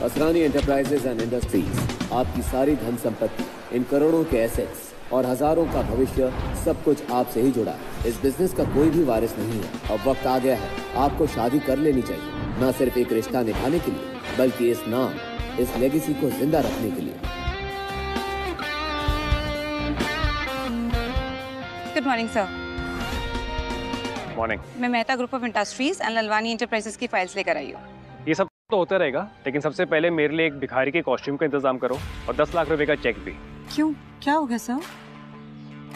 Asrani enterprises and industries आपकी सारी धन संपत्ति, इन करोड़ों के एसेट्स और हजारों का भविष्य, सब कुछ आपसे ही जुड़ा है। इस बिजनेस का कोई भी वारिस नहीं है। अब वक्त आ गया है आपको शादी कर लेनी चाहिए, न सिर्फ एक रिश्ता निभाने के लिए, बल्कि इस नाम, इस लेगेसी को जिंदा रखने के लिए। Good morning sir. मॉर्निंग। मैं Mehta group of industries and Lalwani enterprises की फाइल्स लेकर आई हूँ। ये सब तो होता रहेगा, लेकिन सबसे पहले मेरे लिए एक भिखारी के कॉस्ट्यूम का इंतजाम करो और 10 लाख रुपए का चेक भी। क्यों, क्या हो गया सर?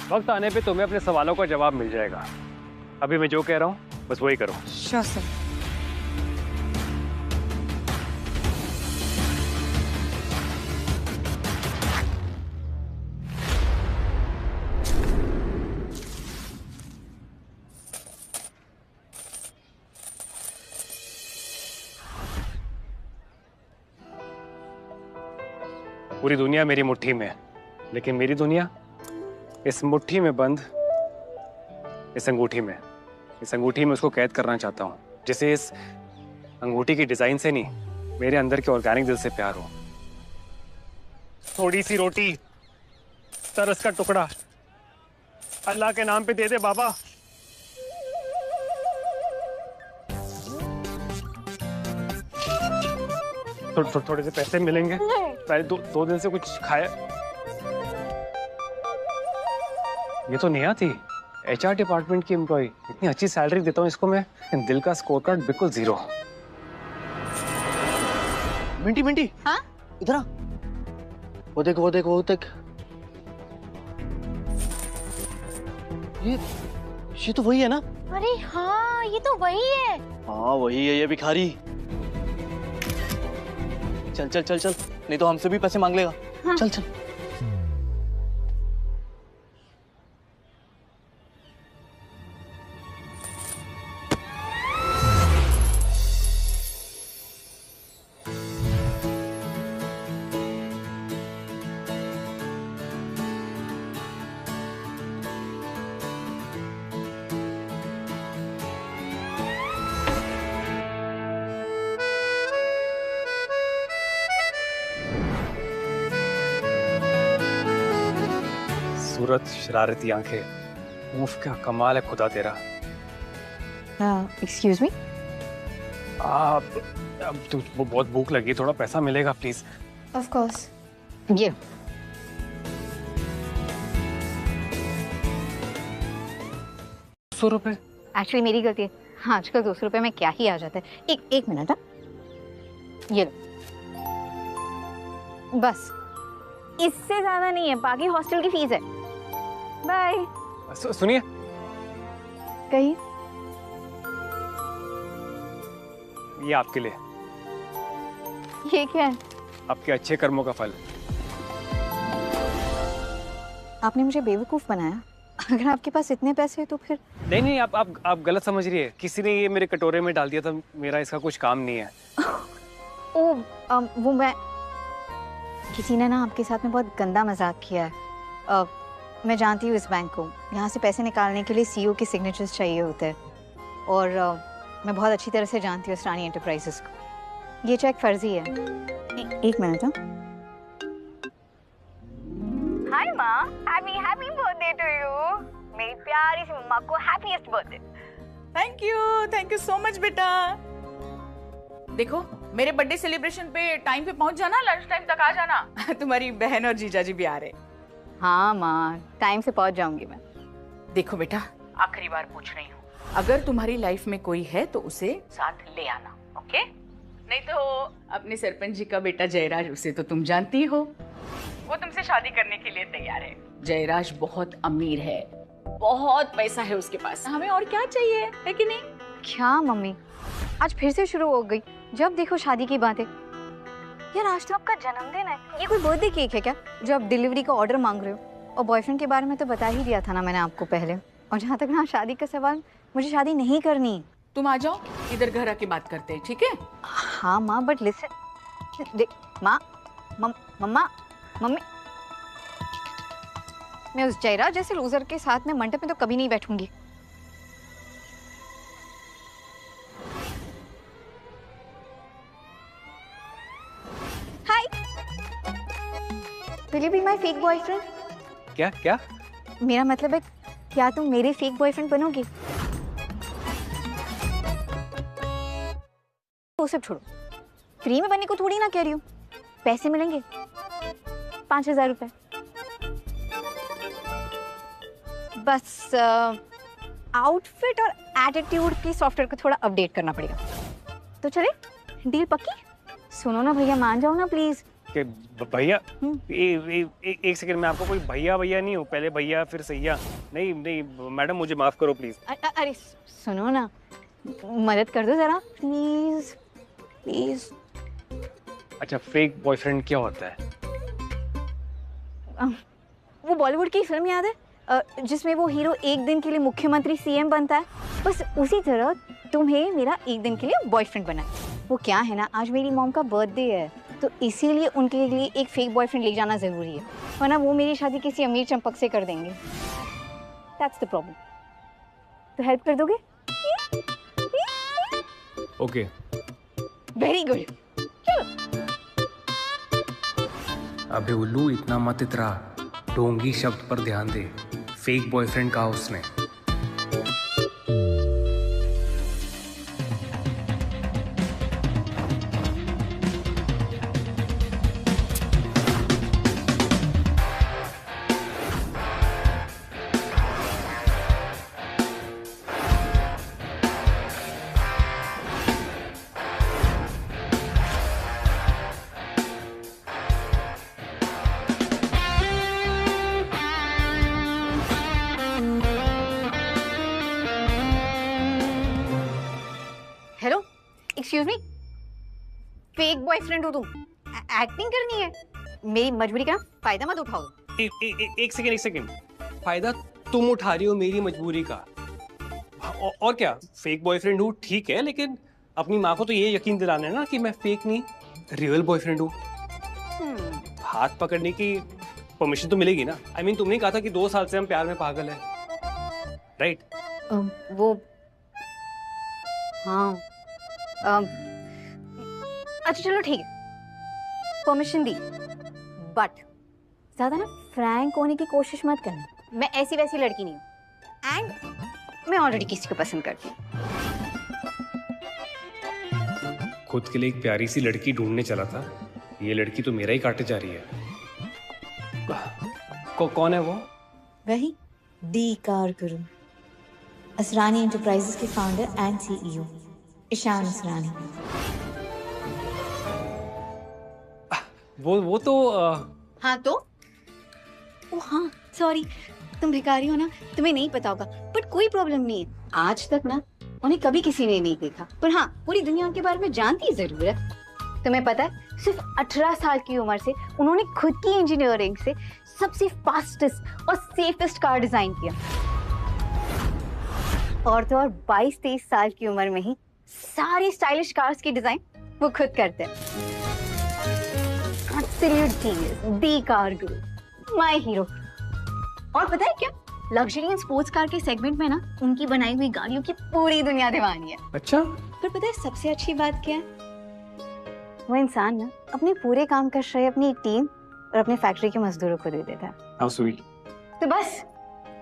वक्त आने पे तुम्हें अपने सवालों का जवाब मिल जाएगा। अभी मैं जो कह रहा हूँ बस वही करो। Sure sir. पूरी दुनिया मेरी मुट्ठी में है, लेकिन मेरी दुनिया इस मुट्ठी में बंद, इस अंगूठी में। इस अंगूठी में उसको कैद करना चाहता हूँ जिसे इस अंगूठी की डिजाइन से नहीं, मेरे अंदर के ऑर्गेनिक दिल से प्यार हो। थोड़ी सी रोटी, तरस का टुकड़ा, अल्लाह के नाम पे दे दे बाबा। थोड़े से पैसे मिलेंगे। पहले दो दिन से कुछ खाया। ये तो नेहा थी, HR डिपार्टमेंट की एम्प्लॉय। इतनी अच्छी सैलरी देता हूँ इसको मैं, दिल का स्कोर कार्ड बिल्कुल 0। मिंटी मिंटी, हाँ? इधर आ। वो देख वो देख वो देख। ये तो वही है ना? अरे हाँ, ये तो वही है। हाँ वही है ये भिखारी। चल चल चल चल, नहीं तो हमसे भी पैसे मांग लेगा। हाँ। चल चल। सूरत, शरारती आंखें, मुफ्त का कमाल है खुदा तेरा। Excuse me. अब तो बहुत भूख लगी, थोड़ा पैसा मिलेगा प्लीज? Of course. ये 200 रुपए? एक्चुअली मेरी गलती है। हाँ, आजकल 200 रुपए में क्या ही आ जाता है। एक मिनट। हाँ, ये लो। बस इससे ज्यादा नहीं है, बाकी हॉस्टल की फीस है। बाय। सुनिए, कहिए। ये आपके लिए। ये क्या है? आपके अच्छे कर्मों का फल। आपने मुझे बेवकूफ बनाया। अगर आपके पास इतने पैसे हैं तो फिर। नहीं, आप गलत समझ रही है। किसी ने ये मेरे कटोरे में डाल दिया था, मेरा इसका कुछ काम नहीं है। वो किसी ने ना आपके साथ में बहुत गंदा मजाक किया है। मैं जानती हूँ इस बैंक को। यहाँ से पैसे निकालने के लिए CEO के सिग्नेचर्स चाहिए होते हैं, और मैं बहुत अच्छी तरह से जानती हूँ असरानी एंटरप्राइजेस को। ये चेक फर्जी है। एक मिनट। हाय माँ, हैप्पी बर्थडे टू यू। मेरी प्यारी सी मम्मा को happiest birthday. Thank you so much बेटा। देखो, मेरे बर्थडे सेलिब्रेशन पे टाइम पे पहुंच जाना, लंच टाइम तक आ जाना। तुम्हारी बहन और जीजाजी भी आ रहे। हाँ माँ, टाइम से पहुंच जाऊंगी मैं। देखो बेटा, आखिरी बार पूछ रही हूँ, अगर तुम्हारी लाइफ में कोई है तो उसे साथ ले आना, ओके? नहीं तो अपने सरपंच जी का बेटा जयराज, उसे तो तुम जानती हो, वो तुमसे शादी करने के लिए तैयार है। जयराज बहुत अमीर है, बहुत पैसा है उसके पास। हमें और क्या चाहिए, है कि नहीं? क्या मम्मी, आज फिर से शुरू हो गई। जब देखो शादी की बातें। यार आज तो आपका जन्मदिन है, ये कोई बर्थडे केक है क्या जो आप डिलीवरी का ऑर्डर मांग रहे हो? और बॉयफ्रेंड के बारे में तो बता ही दिया था ना मैंने आपको पहले। और जहाँ तक ना शादी का सवाल, मुझे शादी नहीं करनी। तुम आ जाओ, इधर घर आके बात करते हैं, ठीक है? हाँ माँ, बट लिसन, देख माँ, मम्मा, मम्मी, मैं उस जयराज जैसे लूजर के साथ में मंडप में तो कभी नहीं बैठूंगी। Will you be my fake boyfriend? क्या क्या? मेरा मतलब है, क्या तुम मेरे फेक बॉयफ्रेंड बनोगे? वो सब छोड़ो, फ्री में बनने को थोड़ी ना कह रही हूँ। पैसे मिलेंगे 5,000 रुपए। बस आउटफिट और एटीट्यूड की सॉफ्टवेयर को थोड़ा अपडेट करना पड़ेगा। तो चले, डील पक्की? सुनो ना भैया, मान जाओ ना प्लीज। कि भैया, एक सेकंड, मैं आपको कोई भैया भैया नहीं हूँ। पहले भैया फिर सैया। नहीं नहीं मैडम, मुझे माफ करो प्लीज। अरे सुनो ना, मदद कर दो जरा प्लीज प्लीज। अच्छा, फेक बॉयफ्रेंड क्या होता है? वो बॉलीवुड की फिल्म याद है जिसमें वो हीरो एक दिन के लिए मुख्यमंत्री सीएम बनता है? बस उसी तरह तुम्हें मेरा एक दिन के लिए बॉयफ्रेंड बना है। वो क्या है ना, आज मेरी मॉम का बर्थडे है, तो इसीलिए उनके लिए एक फेक बॉयफ्रेंड ले जाना जरूरी है, वरना वो मेरी शादी किसी अमीर चंपक से कर देंगे। That's the problem. तो हेल्प कर दोगे? ओके। Very good. चलो। अबे उल्लू, इतना मत इतरा। ढोंगी शब्द पर ध्यान दे। फेक बॉयफ्रेंड कहा उसने। Hello, excuse me, fake boyfriend हो तुम? एक्टिंग करनी है? मेरी मजबूरी का फायदा मत उठाओ। एक सेकंड। फायदा तुम उठा रही हो मेरी मजबूरी का। और क्या, फेक बॉयफ्रेंड हूँ ठीक है, लेकिन अपनी माँ को तो ये यकीन दिलाना है ना कि मैं फेक नहीं, रियल बॉयफ्रेंड हूँ। हाथ पकड़ने की परमिशन तो मिलेगी ना? I mean, तुमने कहा था कि 2 साल से हम प्यार में पागल हैं, राइट? वो हाँ, अच्छा चलो ठीक है, परमिशन दी, बट ज्यादा ना फ्रैंक होने की कोशिश मत करना। मैं ऐसी वैसी लड़की नहीं हूँ, एंड मैं ऑलरेडी किसी को पसंद करती हूँ। खुद के लिए एक प्यारी सी लड़की ढूंढने चला था, ये लड़की तो मेरा ही काटे जा रही है। कौन है वो? वही डी कारगुरु, असरानी एंटरप्राइजेस के founder and CEO Ishaan Asrani. वो तो हाँ तो? ओ हाँ, सॉरी, तुम भिखारी हो ना, तुम्हें नहीं पता होगा, बट कोई प्रॉब्लम नहीं है। आज तक ना उन्हें कभी किसी ने नहीं देखा, पर हाँ पूरी दुनिया के बारे में जानती जरूर है। तुम्हें पता है, सिर्फ 18 साल की उम्र से उन्होंने खुद की इंजीनियरिंग से सबसे फास्टेस्ट और सेफेस्ट कार डिजाइन किया, और तो और 22-23 साल की उम्र में ही सारी स्टाइलिश कार्स की डिजाइन वो खुद करते हैं। Absolute genius, the car guru, my hero. और पता है क्या, लग्जरी एंड स्पोर्ट्स कार के सेगमेंट में ना उनकी बनाई हुई गाड़ियों की पूरी दुनिया दीवानी है। अच्छा, पर पता है सबसे अच्छी बात क्या है? वो इंसान ना अपने पूरे काम का श्रेय अपनी टीम और अपने फैक्ट्री के मजदूरों को दे देता है। How sweet. तो बस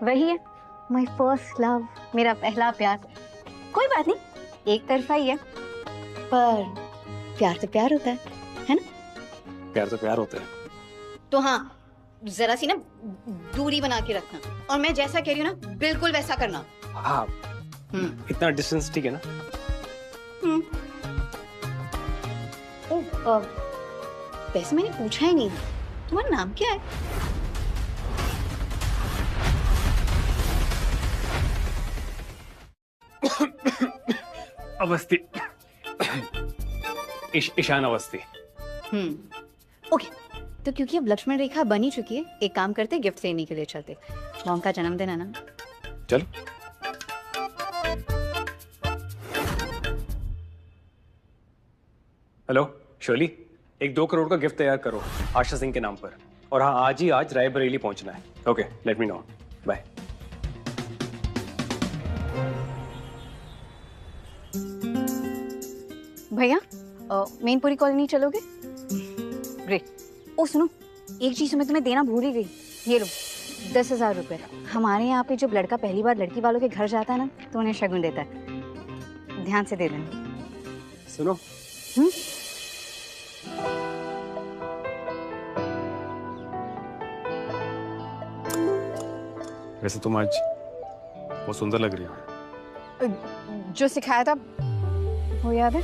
वही है माय फर्स्ट लव, मेरा पहला प्यार। कोई बात नहीं, एक तरफा ही है, पर प्यार तो प्यार होता है ना? प्यार तो प्यार होता है। तो हाँ, जरा सी ना दूरी बना के रखना, और मैं जैसा कह रही हूँ ना बिल्कुल वैसा करना। हाँ, इतना डिस्टेंस ठीक है ना? वैसे मैंने पूछा ही नहीं, तुम्हारा नाम क्या है? अवस्थी। ईशान अवस्थी। ओके, तो क्योंकि अब लक्ष्मण रेखा बनी चुकी है, एक काम करते, गिफ्ट लेने के लिए चलते। मॉम का जन्मदिन है ना? चलो। हेलो शोली, एक 2 करोड़ का गिफ्ट तैयार करो आशा सिंह के नाम पर, और हाँ आज रायबरेली पहुंचना है। Okay, let me know, bye. भैया, मेनपुरी कॉलोनी चलोगे? ग्रेट। ओ सुनो, एक चीज मैं तुम्हें देना भूल ही गई। ये लो 10,000 रुपए। हमारे यहाँ पे जब लड़का पहली बार लड़की वालों के घर जाता है ना, तो उन्हें शगुन देता है। ध्यान से दे देना। सुनो, वैसे तुम आज बहुत सुंदर लग रही हो। जो सिखाया था वो याद है?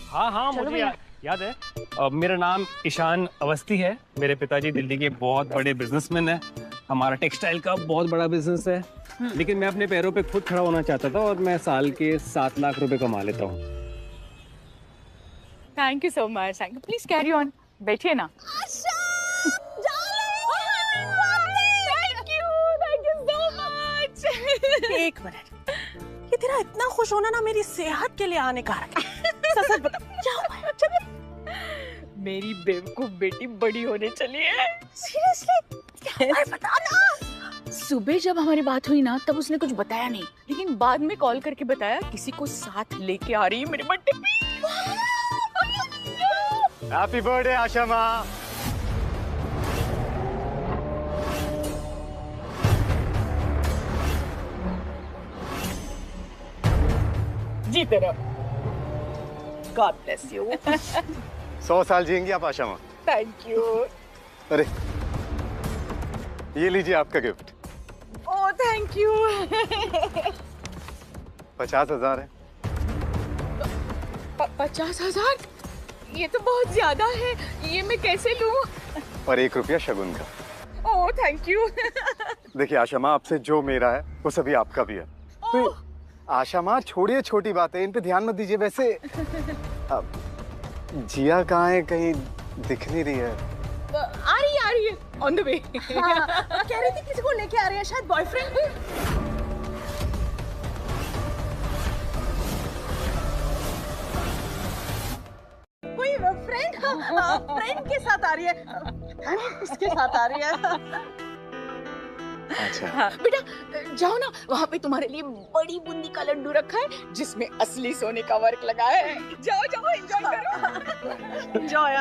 हाँ हाँ, मुझे याद है। मेरा नाम ईशान अवस्थी है। मेरे पिताजी दिल्ली के बहुत बड़े बिजनेसमैन हैं। हमारा टेक्सटाइल का बहुत बड़ा बिजनेस है, लेकिन मैं अपने पैरों पे खुद खड़ा होना चाहता था और मैं साल के 7 लाख रुपए कमा लेता हूँ। Thank you so much. Thank you. Please carry on. बैठिए ना। एक मिनट, ये तेरा इतना खुश होना ना मेरी सेहत के लिए हानिकारक है। सच बता, क्या हुआ है? मेरी बेवकूफ बेटी बड़ी होने चली है। सीरियसली? बता ना। सुबह जब हमारी बात हुई ना, तब उसने कुछ बताया नहीं, लेकिन बाद में कॉल करके बताया किसी को साथ लेके आ रही है मेरे बर्थडे पे। हैप्पी बर्थडे आशा माँ। जी तरह। God bless you. 100 साल जिएंगी आप आशा माँ। Thank you. अरे ये लीजिए आपका गिफ्ट। Oh thank you. 50,000 है। 50,000? ये तो बहुत ज्यादा है, ये मैं कैसे लूं? और 1 रुपया शगुन का। Oh thank you. देखिए आशा माँ, आपसे जो मेरा है वो सभी आपका भी है। तो आशा माँ छोड़िए छोटी बातें, इन पे ध्यान मत दीजिए। वैसे जिया कहाँ है? कहीं दिख नहीं रही है। आ रही है ऑन द वे। कह रही थी किसी को लेके आ रही है, शायद बॉयफ्रेंड। कोई फ्रेंड के साथ आ रही है। इसके साथ आ रही है। अच्छा हाँ, बेटा जाओ ना, वहाँ पे तुम्हारे लिए बड़ी बूंदी का लड्डू रखा है जिसमें असली सोने का वर्क लगा है। जाओ जाओ एंजॉय करो। एंजॉय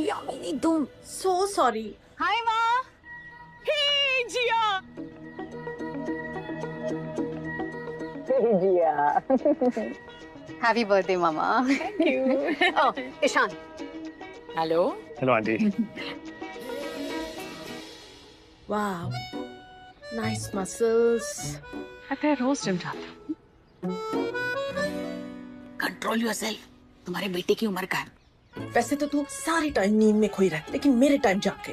यार मेरी तुम। सो सॉरी। हाय माँ। हे जिया। हैप्पी बर्थडे मामा। Thank you. Ishaan. Hello. Hello aunty. Wow, nice muscles. मैं रोज जिम जाती हूँ। Control yourself. तुम्हारे बेटे की उम्र का है। वैसे तो तू सारी टाइम नींद में खोई रहती, लेकिन मेरे टाइम जाग के।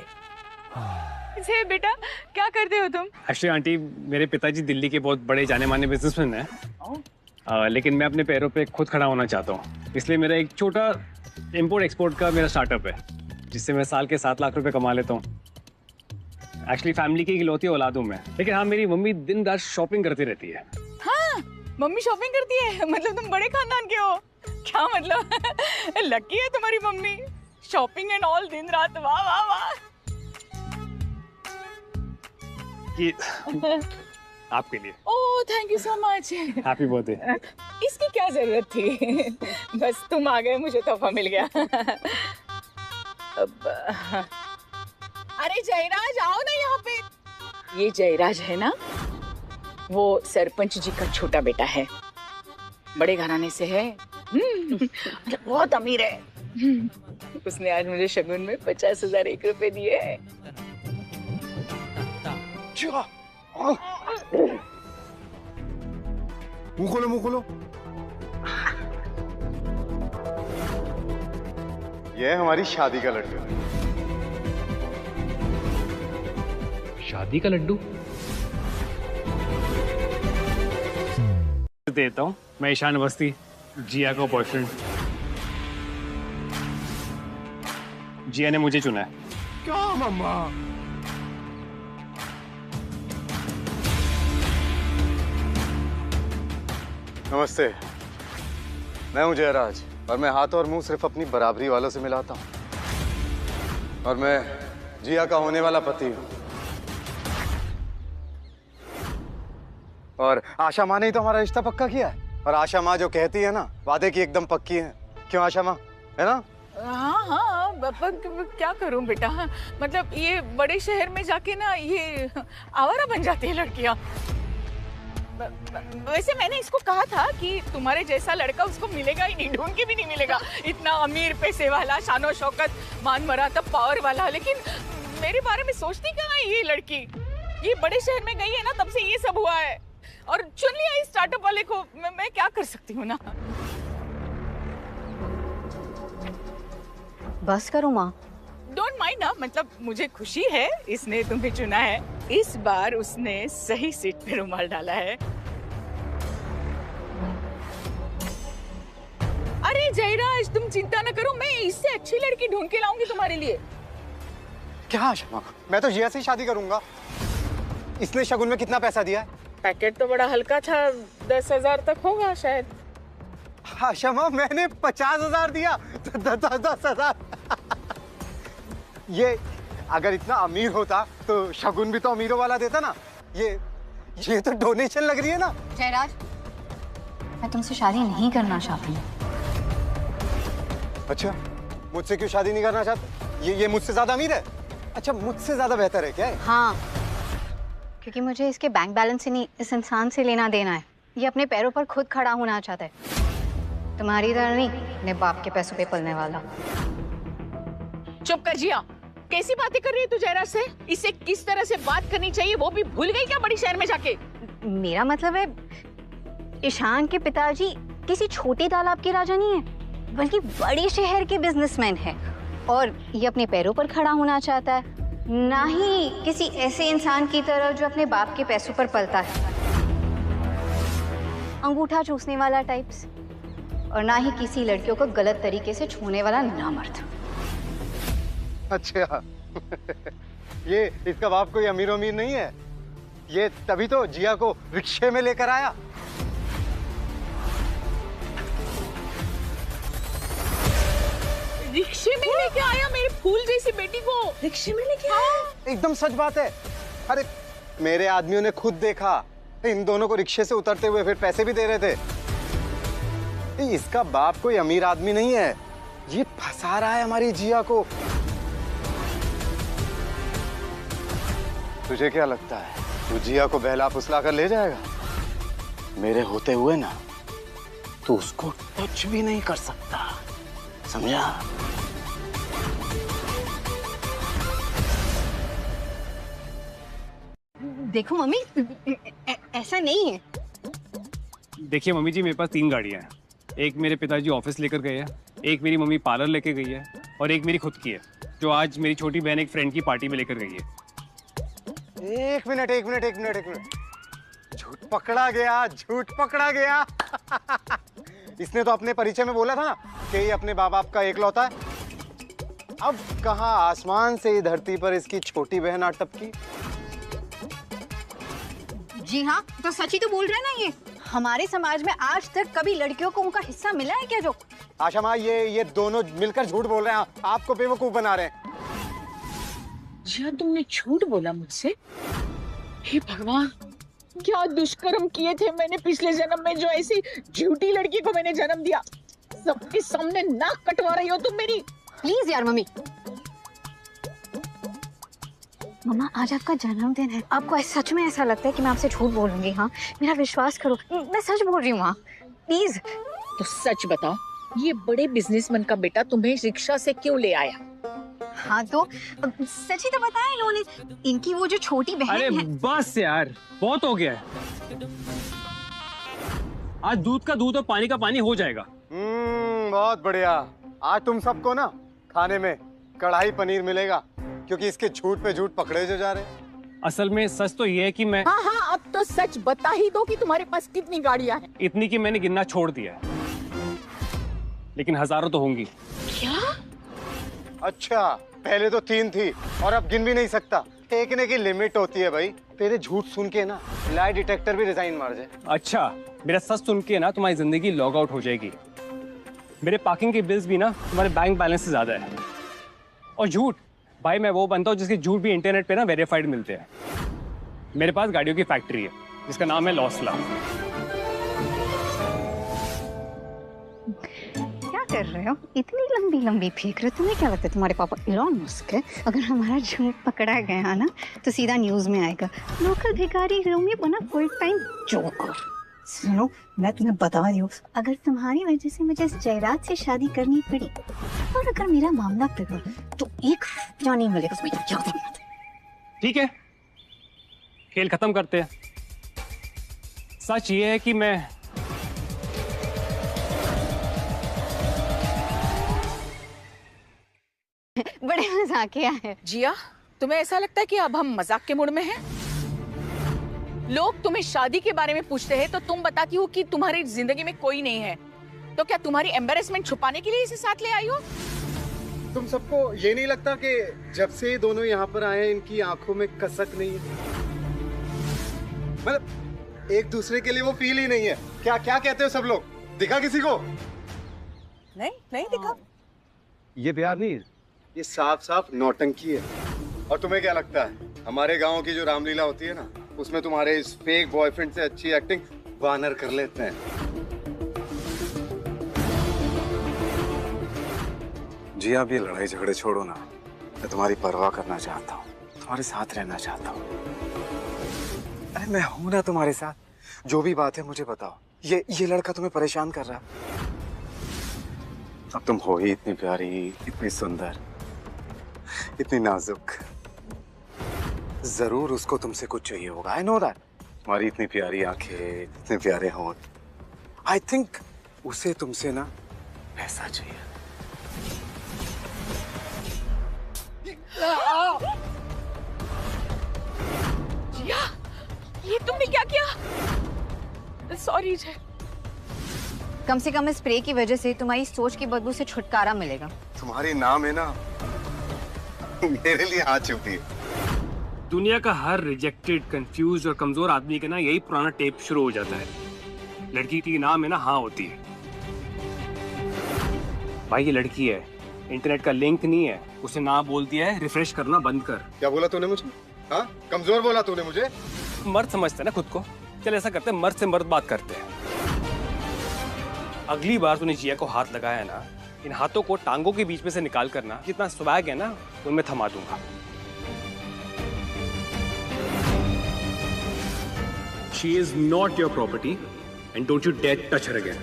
इसे बेटा क्या करते हो तुम? एक्चुअली आंटी, मेरे पिताजी दिल्ली के बहुत बड़े जाने माने बिजनेसमैन हैं। लेकिन मैं अपने पैरों पे खुद खड़ा होना चाहता हूँ, इसलिए मेरा एक छोटा इम्पोर्ट एक्सपोर्ट का मेरा स्टार्टअप है, जिससे मैं साल के 7 लाख रुपए कमा लेता हूँ। एक्चुअली फैमिली की इकलौती औलाद हूँ मैं, लेकिन हाँ मेरी मम्मी दिन रात शॉपिंग करती रहती है। हाँ, मम्मी शॉपिंग करती है? मतलब तुम बड़े खानदान के हो? क्या मतलब? लकी है तुम्हारी मम्मी। शॉपिंग एंड ऑल दिन रात। वाह वाह वाह। ये आपके लिए। Oh thank you so much. Happy birthday. इसकी क्या जरूरत थी? बस तुम आ गए, मुझे तोहफा मिल गया। अब अरे जयराज आओ ना यहाँ पे। ये जयराज है ना, वो सरपंच जी का छोटा बेटा है, बड़े घराने से है। बहुत अमीर है। उसने आज मुझे शगुन में 50,000 1 रुपए दिए हैं। मुंह खोलो, मुंह खोलो। ये है हमारी शादी का लड्डू। शादी का लड्डू देता हूँ मैं। ईशान अवस्थी, जिया का बॉयफ्रेंड। जिया ने मुझे चुना है। क्या मम्मा? नमस्ते, मैं हूं जयराज और मैं हाथ और मुंह सिर्फ अपनी बराबरी वालों से मिलाता हूं। और मैं जिया का होने वाला पति हूं। और आशा माँ ने ही तो हमारा रिश्ता पक्का किया है। और आशा माँ जो कहती है ना, वादे की एकदम पक्की है। क्यों आशा माँ, है ना? हाँ हाँ क्या करूं बेटा, मतलब ये बड़े शहर में जाके ना ये आवारा बन जाती है लड़कियां। वैसे मैंने इसको कहा था कि तुम्हारे जैसा लड़का उसको मिलेगा ही नहीं, ढूंढ के भी नहीं मिलेगा, इतना अमीर, पैसे वाला, शानो शौकत, मान मरातब, पावर वाला। लेकिन मेरे बारे में सोचती कहाँ है ये लड़की। ये बड़े शहर में गई है ना, तब से ये सब हुआ है, और चुन लिया इस स्टार्टअप वाले को। मैं क्या कर सकती हूँ ना। बस करो माँ। डोंट माइंड ना, मतलब मुझे खुशी है इसने तुम्हें चुना है। इस बार उसने सही सीट पे रुमाल डाला है। अरे जयराज, तुम चिंता न करो, मैं इससे अच्छी लड़की ढूंढ के लाऊंगी तुम्हारे लिए। क्या शमा, मैं तो जिया से ही शादी करूंगा। इसने शगुन में कितना पैसा दिया है? पैकेट तो बड़ा हल्का था, 10,000 तक होगा शायद। हाँ शमा, मैंने 50,000 दिया, 10,000। ये अगर इतना अमीर होता तो शगुन भी तो अमीरों वाला देता ना। ये तो डोनेशन लग रही है ना। जयराज, मैं तुमसे शादी नहीं करना चाहती। अच्छा, मुझसे क्यों शादी नहीं करना चाहते? ये मुझसे ज्यादा अमीर है? अच्छा, मुझसे ज्यादा बेहतर है क्या है? हाँ, क्योंकि मुझे इसके बैंक बैलेंस से नहीं, इस इंसान से लेना देना है। ये अपने पैरों पर खुद खड़ा होना चाहता है, तुम्हारी तरह नहीं, अपने बाप के पैसों पे पलने वाला। चुप कर जिया, कैसी बातें कर रही है तू जयराज से? इससे किस तरह से बात करनी चाहिए वो भी भूल गई क्या बड़ी शहर में जाके? मेरा मतलब है, ईशान के पिताजी किसी छोटे तालाब के राजा नहीं है, बल्कि बड़े शहर के बिजनेसमैन है, और ये अपने पैरों पर खड़ा होना चाहता है, ना ही किसी ऐसे इंसान की तरह जो अपने बाप के पैसों पर पलता है, अंगूठा चूसने वाला टाइप्स, और ना ही किसी लड़कियों को गलत तरीके से छूने वाला नामर्द। अच्छा ये इसका बाप कोई अमीर अमीर नहीं है? ये तभी तो जिया को रिक्शे में लेकर आया। रिक्शे में लेके आया मेरे फूल जैसी बेटी को? रिक्शे में लेके आया? एकदम सच बात है। अरे मेरे आदमियों ने खुद देखा इन दोनों को रिक्शे से उतरते हुए, फिर पैसे भी दे रहे थे। इसका बाप कोई अमीर आदमी नहीं है, ये फंसा रहा है हमारी जिया को। तुझे क्या लगता है तू जिया को बहला फुसला कर ले जाएगा? मेरे होते हुए ना तू उसको टच भी नहीं कर सकता, समझा? देखो मम्मी, ऐसा नहीं है। देखिए मम्मी जी, मेरे पास 3 गाड़ियाँ हैं। एक मेरे पिताजी ऑफिस लेकर गए हैं, एक मेरी मम्मी पार्लर लेके गई है, और एक मेरी खुद की है जो आज मेरी छोटी बहन एक फ्रेंड की पार्टी में लेकर गई है। एक मिनट। झूठ पकड़ा गया, झूठ पकड़ा गया। इसने तो अपने परिचय में बोला था ना कि ये अपने बाप बाप का एकलौता है। अब कहाँ आसमान से धरती पर इसकी छोटी बहन आ टपकी। जी हाँ, तो सच ही तो बोल रहे हैं ना। ये हमारे समाज में आज तक कभी लड़कियों को उनका हिस्सा मिला है क्या? जो आशा माँ, ये दोनों मिलकर झूठ बोल रहे हैं, आपको बेवकूफ बना रहे हैं। जिया, तुमने झूठ बोला मुझसे? हे भगवान, क्या दुष्कर्म किए थे मैंने पिछले जन्म में, जो ऐसी झूठी लड़की को मैंने जन्म दिया। सबके सामने नाक कटवा रही हो तुम मेरी। प्लीज यार मम्मी। मम्मा, आज आपका जन्मदिन है, आपको सच में ऐसा लगता है कि मैं आपसे झूठ बोलूंगी? हाँ, मेरा विश्वास करो, मैं सच बोल रही हूँ। हाँ प्लीज। तो सच बताओ, ये बड़े बिजनेसमैन का बेटा तुम्हें रिक्शा से क्यों ले आया? हाँ तो सच ही तो बताया इन्होंने। इनकी वो जो छोटी बहन अरे है। बस यार, बहुत हो गया है। आज दूध का दूध और पानी का पानी हो जाएगा। बहुत बढ़िया। आज तुम सबको ना खाने में कढ़ाई पनीर मिलेगा, क्योंकि इसके झूठ पे झूठ पकड़े जो जा रहे हैं। असल में सच तो ये है कि मैं हाँ, अब तो सच बता ही दो कि तुम्हारे पास कितनी गाड़ियां हैं। इतनी कि मैंने गिनना छोड़ दिया है, लेकिन हजारों तो होंगी। क्या? अच्छा, पहले तो 3 थी और अब गिन भी नहीं सकता। फेंकने की लिमिट होती है भाई। तेरे झूठ सुन के ना लाई डिटेक्टर भी रिजाइन मार जाए। अच्छा, मेरा सच सुन के ना तुम्हारी जिंदगी लॉग आउट हो जाएगी। मेरे पार्किंग के बिल्स भी ना तुम्हारे बैंक बैलेंस से ज्यादा है। और झूठ भाई, मैं वो बनता हूँ जिसके झूठ भी इंटरनेट पे ना वेरीफाइड मिलते हैं। मेरे पास गाड़ियों की फैक्ट्री है जिसका नाम है लॉसला। क्या कर रहे हो? इतनी लंबी लंबी फेंक रहे हो? तुम्हें क्या लगता है तुम्हारे पापा इलॉन मस्क है? अगर हमारा झूठ पकड़ा गया ना तो सीधा न्यूज में आएगा, लोकल भिखारी रोमी बना फुल टाइम जोकर। सुनो, मैं तुम्हें बता रही हूँ, अगर तुम्हारी वजह से मुझे इस जयराज से शादी करनी पड़ी और अगर मेरा मामला बिगड़ा तो एक रुपया नहीं मिलेगा तुम्हें, याद रखना। ठीक है, खेल खत्म करते हैं। सच ये है कि मैं बड़े मजाकिया है। जिया, तुम्हें ऐसा लगता है कि अब हम मजाक के मूड में हैं? लोग तुम्हें शादी के बारे में पूछते हैं तो तुम बताती हो कि तुम्हारी जिंदगी में कोई नहीं है। तो क्या तुम्हारी एम्बैरेसमेंट छुपाने के लिए इसे साथ ले आई हो? तुम सबको ये नहीं लगता कि जब से ये दोनों यहाँ पर आए हैं इनकी आंखों में कसक नहीं है? मतलब एक दूसरे के लिए वो फील ही नहीं है। क्या क्या कहते हो सब लोग? दिखा किसी को? नहीं नहीं दिखा। ये प्यार नहीं है, ये साफ साफ नौटंकी है। और तुम्हें क्या लगता है हमारे गांव की जो रामलीला होती है ना, उसमें तुम्हारे इस फेक बॉयफ्रेंड से अच्छी एक्टिंग वानर कर लेते हैं। जी आप ये लड़ाई झगड़े छोड़ो ना, मैं तुम्हारी परवाह करना चाहता हूँ, तुम्हारे साथ रहना चाहता हूँ। अरे मैं हूं ना तुम्हारे साथ, जो भी बात है मुझे बताओ। ये लड़का तुम्हें परेशान कर रहा है? अब तुम हो ही इतनी प्यारी, इतनी सुंदर, इतनी नाजुक, जरूर उसको तुमसे कुछ चाहिए होगा। I know that. तुम्हारी इतनी प्यारी आंखें, इतने प्यारे होंठ, आई थिंक उसे तुमसे ना पैसा चाहिए। जिया, ये तुमने क्या किया? सॉरी जय। कम से कम इस स्प्रे की वजह से तुम्हारी सोच की बदबू से छुटकारा मिलेगा। तुम्हारी नाम है ना, मेरे लिए हाथ छुपी है। दुनिया का हर रिजेक्टेड, कंफ्यूज और कमजोर आदमी का ना यही पुराना टेप शुरू हो जाता है। लड़की की नाम है ना हाँ होती है। भाई ये लड़की है, इंटरनेट का लिंक नहीं है, उसे ना बोल दिया है रिफ्रेश करना बंद कर। क्या बोला तूने मुझे? हाँ, कमजोर बोला तूने मुझे? मर्द समझते हैं ना खुद को। चल ऐसा करते हैं, मर्द से मर्द बात करते हैं। अगली बार तूने जिया को हाथ लगाया ना, इन हाथों को टांगों के बीच में से निकाल करना, जितना स्वैग है ना उनमें थमा दूंगा। She is not your property and don't you dare touch her again.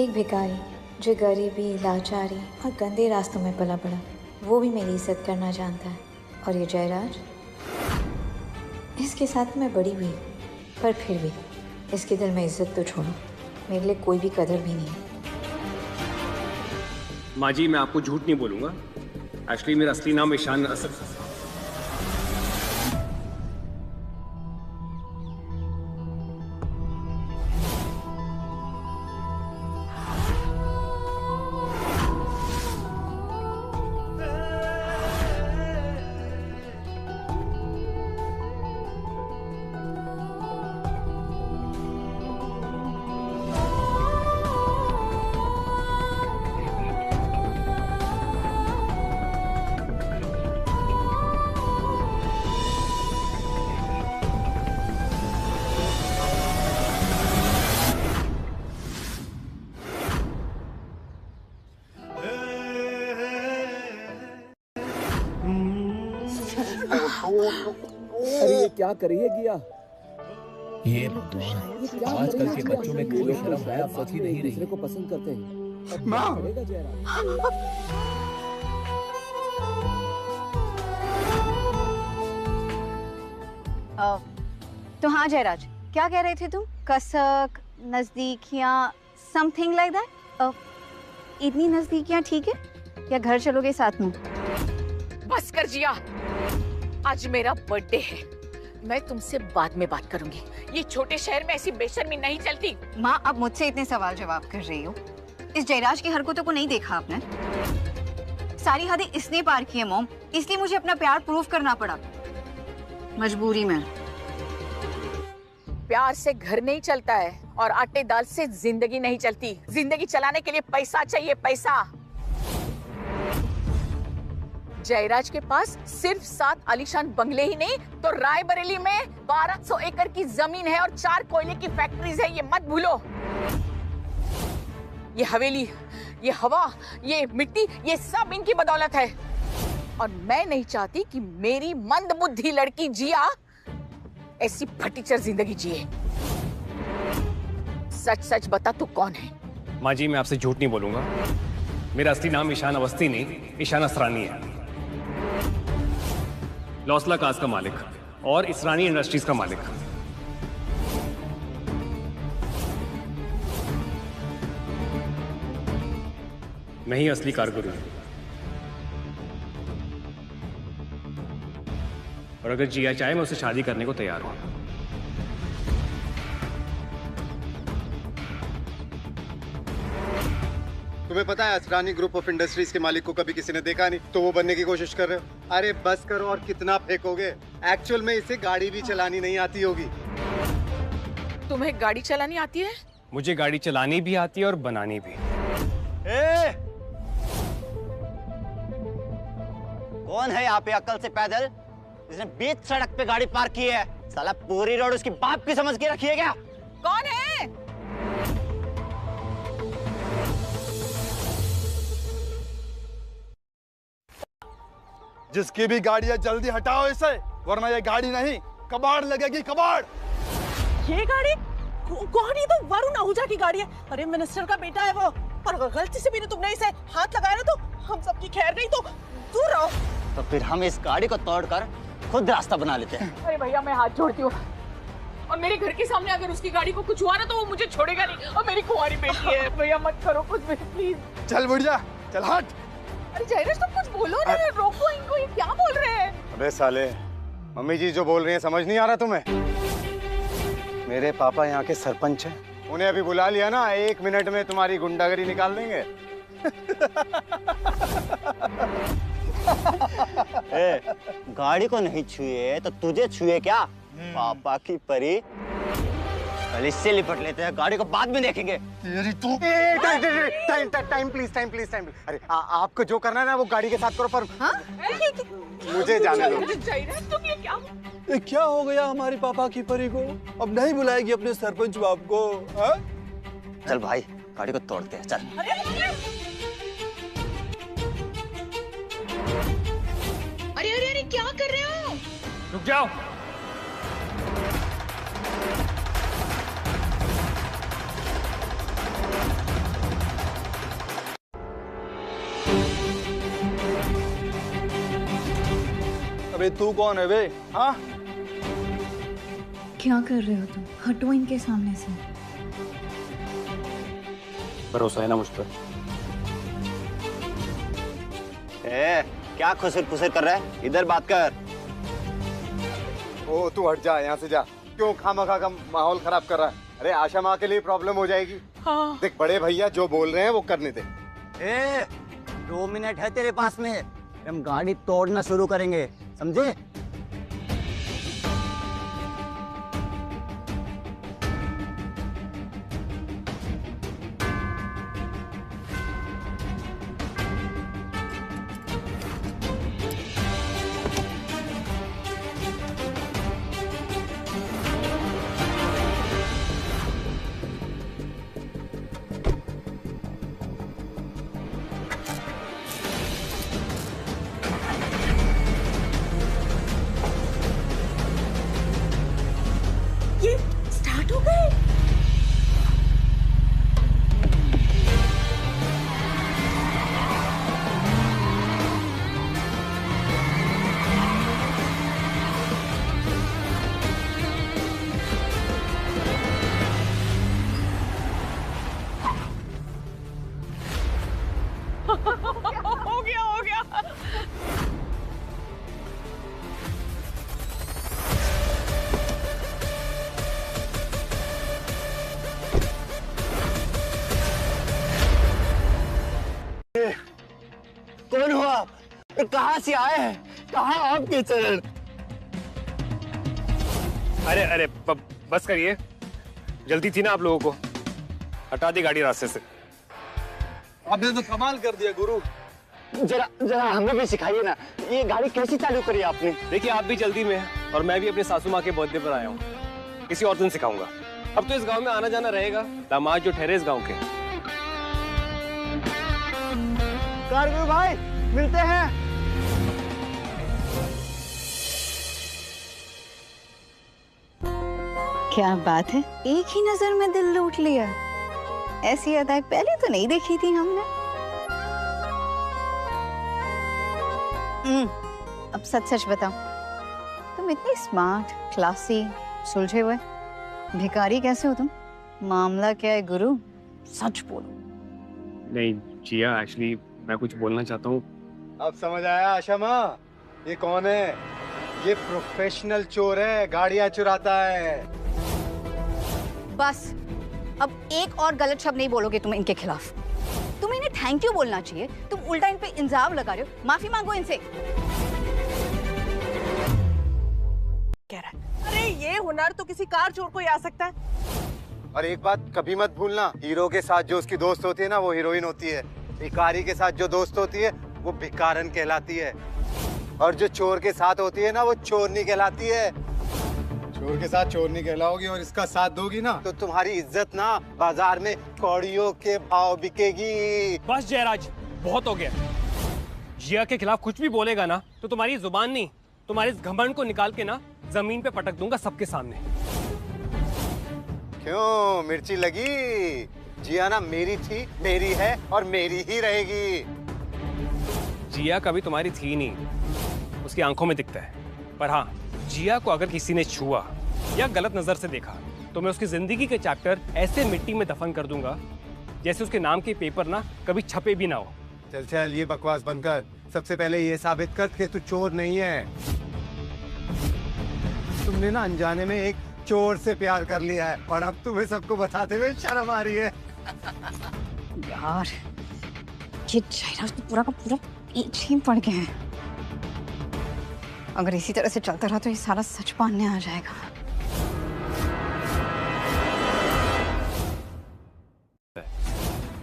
एक भिखारी जो गरीबी, लाचारी और गंदे रास्तों में पला पड़ा, वो भी मेरी इज्जत करना जानता है। और ये जयराज, इसके साथ मैं बड़ी हुई, पर फिर भी इसके दिल में इज्जत तो छोड़ो, मेरे लिए कोई भी कदर भी नहीं है। माँ जी मैं आपको झूठ नहीं बोलूंगा, एक्चुअली मेरा असली नाम ईशान असद। अरे ये क्या कर रही है गिया? ये भगवान, आजकल के बच्चों में कोई शर्म हया सच ही नहीं दूसरे रही। को पसंद करते हैं। माँ! तो हाँ जयराज, क्या कह रहे थे तुम? कसक, नजदीकियाँ, समथिंग लाइक दैट। इतनी नजदीकियाँ ठीक है, या घर चलोगे साथ में? बस कर जिया, आज मेरा बर्थडे है, मैं तुमसे बाद में बात करूंगी। ये छोटे शहर में ऐसी बेशर्मी नहीं चलती। माँ अब मुझसे इतने सवाल जवाब कर रही हो, इस जयराज की हरकतों को नहीं देखा आपने? सारी हदें इसने पार की है मॉम, इसलिए मुझे अपना प्यार प्रूव करना पड़ा, मजबूरी में। प्यार से घर नहीं चलता है और आटे दाल से जिंदगी नहीं चलती। जिंदगी चलाने के लिए पैसा चाहिए, पैसा। जयराज के पास सिर्फ 7 आलीशान बंगले ही नहीं तो रायबरेली में 1200 एकड़ की जमीन है और 4 कोयले की फैक्ट्रीज है, ये मत भूलो। ये हवेली, ये हवा, ये मिट्टी, ये सब इनकी बदौलत है। और मैं नहीं चाहती कि मेरी मंदबुद्धि लड़की जिया ऐसी फटीचर जिंदगी जिए। सच सच बता तू कौन है? माँ जी, मैं आपसे झूठ नहीं बोलूंगा। मेरा असली नाम ईशान अवस्थी नहीं, ईशान असरानी है। लौसला काज का मालिक और इसरानी इंडस्ट्रीज का मालिक। मैं ही असली कारगुरु हूं। और अगर जिया चाहे मैं उससे शादी करने को तैयार हूं। तुम्हें पता है असरानी ग्रुप ऑफ इंडस्ट्रीज के मालिक को कभी किसी ने देखा नहीं, तो वो बनने की कोशिश कर रहे हो। अरे बस करो, और कितना फेंकोगे? एक्चुअल में इसे गाड़ी भी चलानी नहीं आती होगी। तुम्हें गाड़ी चलानी आती है? मुझे गाड़ी चलानी भी आती है और बनानी भी। कौन है यहाँ पे अक्ल से पैदल जिसने बीच सड़क पे गाड़ी पार्क की है? साला पूरी रोड उसकी बाप की समझ के रखी है क्या? कौन है? जिसकी भी गाड़ी है जल्दी हटाओ इसे, वरना ये गाड़ी नहीं कबाड़ लगेगी, कबाड़। ये गाड़ी कौन? ये तो वरुण आहूजा की गाड़ी है। अरे मिनिस्टर का बेटा है वो, और अगर गलती से भी तुमने इसे हाथ लगाया ना तो हम सबकी खैर नहीं, तो दूर रहो। तो फिर हम इस गाड़ी को तोड़कर खुद रास्ता बना लेते हैं। अरे भैया मैं हाथ जोड़ती हूँ, और मेरे घर के सामने अगर उसकी गाड़ी को कुछ हुआ ना तो वो मुझे छोड़ेगा नहीं। और मेरी कुंवारी बेटी है, भैया मत करो कुछ भी प्लीज। चल बुढ़िया, चल हट। अरे जयराज तुम कुछ बोलो ना, रोको इनको, ये क्या बोल रहे हैं? अबे साले, मम्मी जी जो बोल रही हैं समझ नहीं आ रहा तुम्हें? मेरे पापा यहाँ के सरपंच हैं, उन्हें अभी बुला लिया ना, 1 मिनट में तुम्हारी गुंडागरी निकाल देंगे। गाड़ी को नहीं छुए तो तुझे छुए क्या? पापा की परी। कल इससे लिपट लेते हैं, गाड़ी को बाद में देखेंगे। Time please, time please, time. अरे आपको जो करना है ना वो गाड़ी के साथ करो, पर मुझे जाने दो। जयराज तुम ये क्या? ये क्या हो गया हमारी पापा की परी को? अब नहीं बुलाएगी अपने सरपंच बाप को? हा? चल भाई गाड़ी को तोड़ते हैं, चल। अरे अरे अरे क्या कर रहे हो? रुक जाओ। अबे तू कौन है बे? हाँ? क्या कर रहे हो तुम? हटो इनके सामने से। भरोसा है ना मुझ पर? क्या खुसर खुसर कर रहा है? इधर बात कर। ओ तू हट जा यहाँ से, जा। क्यों खामखा का माहौल खराब कर रहा है? अरे आशा माँ के लिए प्रॉब्लम हो जाएगी। हाँ। देख बड़े भैया जो बोल रहे हैं वो करने दे। 2 मिनट है तेरे पास में, हम गाड़ी तोड़ना शुरू करेंगे, समझे? ये स्टार्ट हो गए। हो गया हो गया। कौन हो आप? कहाँ से आए हैं? कहाँ आपके चरण? अरे अरे बस करिए, जल्दी थी ना आप लोगों को। हटा दी गाड़ी रास्ते से। आपने तो कमाल कर दिया गुरु। जरा जरा हमें भी सिखाइए ना, ये गाड़ी कैसी चालू करी आपने? देखिए आप भी जल्दी में हैं और मैं भी अपने सासू माँ के बर्थडे पर आया हूँ। किसी और दिन सिखाऊंगा। अब तो इस गांव में आना जाना रहेगा। दामाद जो ठहरे इस गांव के। कारगुरु भाई मिलते हैं। क्या बात है, एक ही नजर में दिल लूट लिया। ऐसी अदाएं पहले तो नहीं देखी थी हमने। अब सच सच बताओ, तुम इतनी स्मार्ट, क्लासी, सुलझे हुए भिखारी कैसे हो तुम? मामला क्या है गुरु, सच बोलो। नहीं जिया, एक्चुअली मैं कुछ बोलना चाहता हूँ। अब समझ आया आशा माँ, ये कौन है? ये प्रोफेशनल चोर है, गाड़ियाँ चुराता है। बस अब एक और गलत शब्द नहीं बोलोगे तुम इनके खिलाफ। तुम इन्हें थैंक यू बोलना चाहिए, तुम उल्टा इन पे इल्जाम लगा रहे हो। माफी मांगो इनसे। कह रहा है, अरे ये हुनर तो किसी कार चोर को ही आ सकता है। और एक बात कभी मत भूलना, हीरो के साथ जो उसकी दोस्त होती है ना, वो हीरोइन होती है। भिखारी के साथ जो दोस्त होती है वो भिखारन कहलाती है, और जो चोर के साथ होती है ना, वो चोरनी कहलाती है। चोर के साथ चोरनी कहलाओगी और इसका साथ दोगी ना, तो तुम्हारी इज्जत ना बाजार में कौड़ियों के भाव बिकेगी। बस जयराज, बहुत हो गया। जिया के खिलाफ कुछ भी बोलेगा ना तो तुम्हारी जुबान नहीं, तुम्हारे इस घमंड को निकाल के ना जमीन पे पटक दूंगा सबके सामने। क्यों मिर्ची लगी? जिया ना मेरी थी, मेरी है और मेरी ही रहेगी। जिया कभी तुम्हारी थी नहीं, उसकी आंखों में दिखता है। पर हाँ, जिया को अगर किसी ने छुआ या गलत नजर से देखा तो मैं उसकी जिंदगी के चैप्टर ऐसे मिट्टी में दफन कर दूंगा जैसे उसके नाम के पेपर ना कभी छपे भी ना हो। चल चल, ये बकवास बंद कर। सबसे पहले ये साबित कर कि तू चोर नहीं है। तुमने ना अनजाने में एक चोर से प्यार कर लिया है और अब तुम्हें सबको बताते हुए शर्म आ रही है। यार ये जयराज तो पूरा का पूरा पीछे ही पड़ गया है। अगर इसी तरह से चलता रहा तो ये सारा सच मानने आ जाएगा।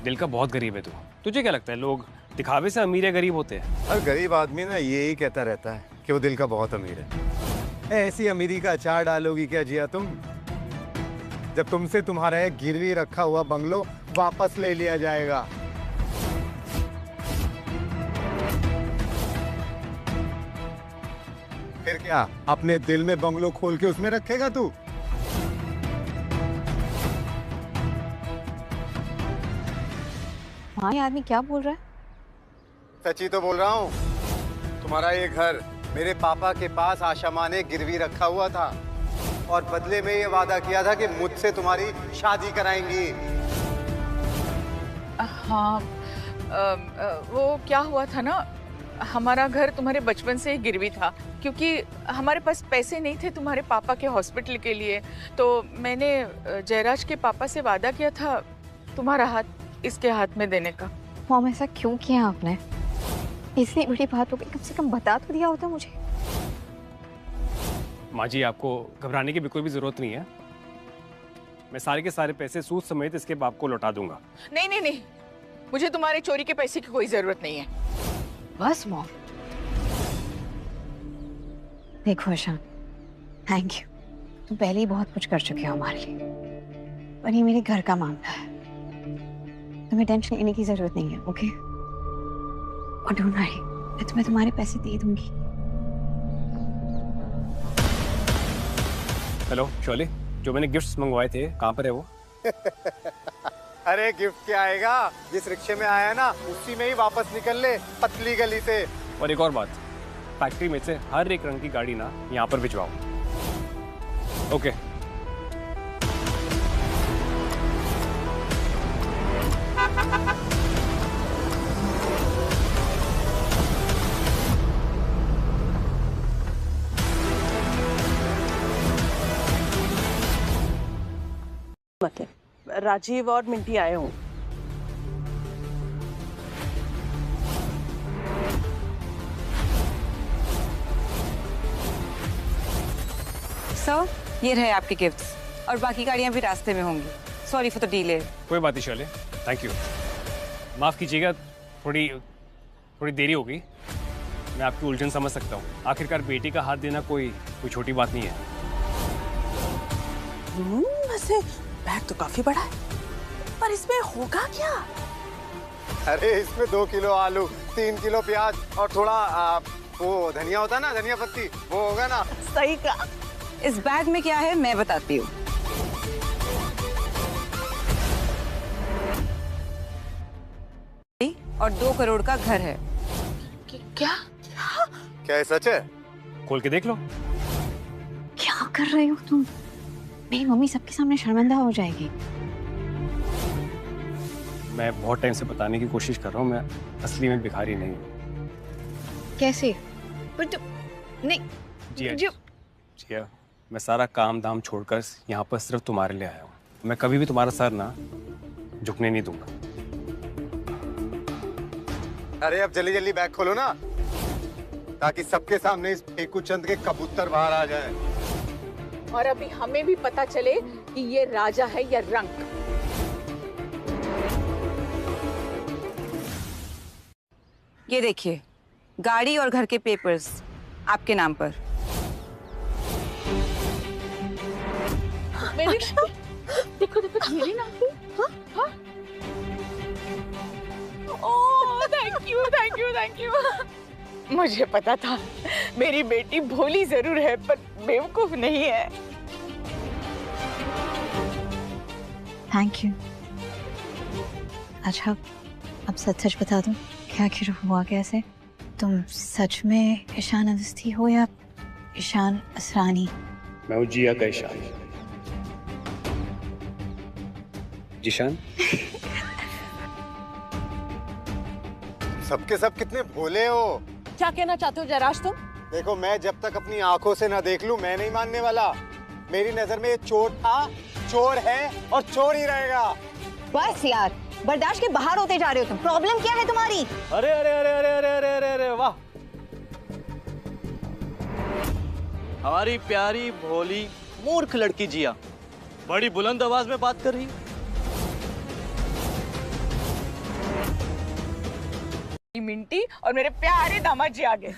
दिल का बहुत गरीब है तू। तुझे क्या लगता है लोग दिखावे से अमीर या गरीब होते हैं? और गरीब आदमी ना यही कहता रहता है कि वो दिल का बहुत अमीर है। ऐसी अमीरी का अचार डालोगी क्या जिया तुम, जब तुमसे तुम्हारा एक गिरवी रखा हुआ बंगलो वापस ले लिया जाएगा? फिर क्या अपने दिल में बंगलो खोल के उसमें रखेगा तू? हाँ ये आदमी क्या बोल रहा है? सच्ची तो बोल रहा हूँ। तुम्हारा ये घर मेरे पापा के पास आशा माँ ने गिरवी रखा हुआ था और बदले में ये वादा किया था कि मुझसे तुम्हारी शादी कराएंगी। हाँ वो क्या हुआ था ना, हमारा घर तुम्हारे बचपन से ही गिरवी था क्योंकि हमारे पास पैसे नहीं थे तुम्हारे पापा के हॉस्पिटल के लिए। तो मैंने जयराज के पापा से वादा किया था तुम्हारा हाथ इसके हाथ में देने का। मॉम ऐसा क्यों किया आपने? इतनी बड़ी बात हो गई, कम से कम बता तो दिया होता मुझे। माँ जी आपको घबराने की बिल्कुल भी जरूरत नहीं है। मैं सारे के सारे पैसे सूद समेत इसके बाप को लौटा दूंगा। नहीं नहीं नहीं, मुझे तुम्हारे चोरी के पैसे की कोई जरूरत नहीं है। बस मॉम। देखो ईशान, थैंक यू। तुम पहले ही बहुत कुछ कर चुके हो हमारे लिए, पर ये मेरे घर का मामला है, तुम्हें टेंशन लेने की जरूरत नहीं है। ओके? और डोंट वरी, मैं तुम्हें तुम्हारे पैसे दे दूंगी। हेलो शोले, जो मैंने गिफ्ट्स मंगवाए थे कहाँ पर है वो? अरे गिफ्ट क्या आएगा, जिस रिक्शे में आया ना उसी में ही वापस निकल ले, पतली गली से। और एक और बात, फैक्ट्री में से हर एक रंग की गाड़ी ना यहाँ पर भिजवाओ। ओके। राजीव और मिंटी आए हों। सर ये रहे आपके गिफ्ट्स और बाकी गाड़ियां भी रास्ते में होंगी। Sorry for the delay. कोई बात नहीं शोले, थैंक यू। माफ कीजिएगा, थोड़ी थोड़ी देरी होगी, मैं आपकी उलझन समझ सकता हूँ। आखिरकार बेटी का हाथ देना कोई छोटी बात नहीं है। वैसे बैग तो काफी बड़ा है, पर इसमें होगा क्या? अरे इसमें 2 किलो आलू, 3 किलो प्याज और थोड़ा वो धनिया होता है ना, धनिया पत्ती, वो होगा ना। सही कहा। इस बैग में क्या है मैं बताती हूँ। और 2 करोड़ का घर है। क्या? क्या ये सच है? खोल के देख लो। क्या कर रहे हो तुम? मेरी मम्मी सबके सामने शर्मिंदा हो जाएगी। मैं बहुत टाइम से बताने की कोशिश कर रहा हूँ, मैं असली में भिखारी नहीं हूँ। कैसे? पर तुम नहीं जिया, मैं सारा काम धाम छोड़कर यहाँ पर सिर्फ तुम्हारे लिए आया हूँ। मैं कभी भी तुम्हारा सर ना झुकने नहीं दूंगा। अरे अब जल्दी जल्दी बैग खोलो ना, ताकि सबके सामने इस फेकू चंद के कबूतर बाहर आ जाए। और अभी हमें भी पता चले कि ये राजा है या रंक। ये देखिए, गाड़ी और घर के पेपर्स आपके नाम पर। मेरे देखो देखो मेरे नाम पे। हाँ? Oh thank you thank you thank you. मुझे पता था मेरी बेटी भोली जरूर है पर बेवकूफ नहीं है। Thank you. अच्छा अब सच सच बता दूं, क्या आखिर हुआ कैसे? तुम सच में ईशान अवस्थी हो या ईशान असरानी? मैं हूँ जिया का ईशान। जीशान। सबके सब कितने भोले हो। क्या कहना चाहते हो जयराज तुम? देखो, मैं जब तक अपनी आंखों से ना देख लूं मैं नहीं मानने वाला। मेरी नजर में ये चोर था, चोर है और चोर ही रहेगा। बस यार, बर्दाश्त के बाहर होते जा रहे हो तुम। प्रॉब्लम क्या है तुम्हारी? अरे अरे अरे अरे अरे अरे अरे अरे वाह, हमारी प्यारी भोली मूर्ख लड़की जिया बड़ी बुलंद आवाज में बात कर रही। मिंटी और मेरे प्यारे दामाद जी आ गए।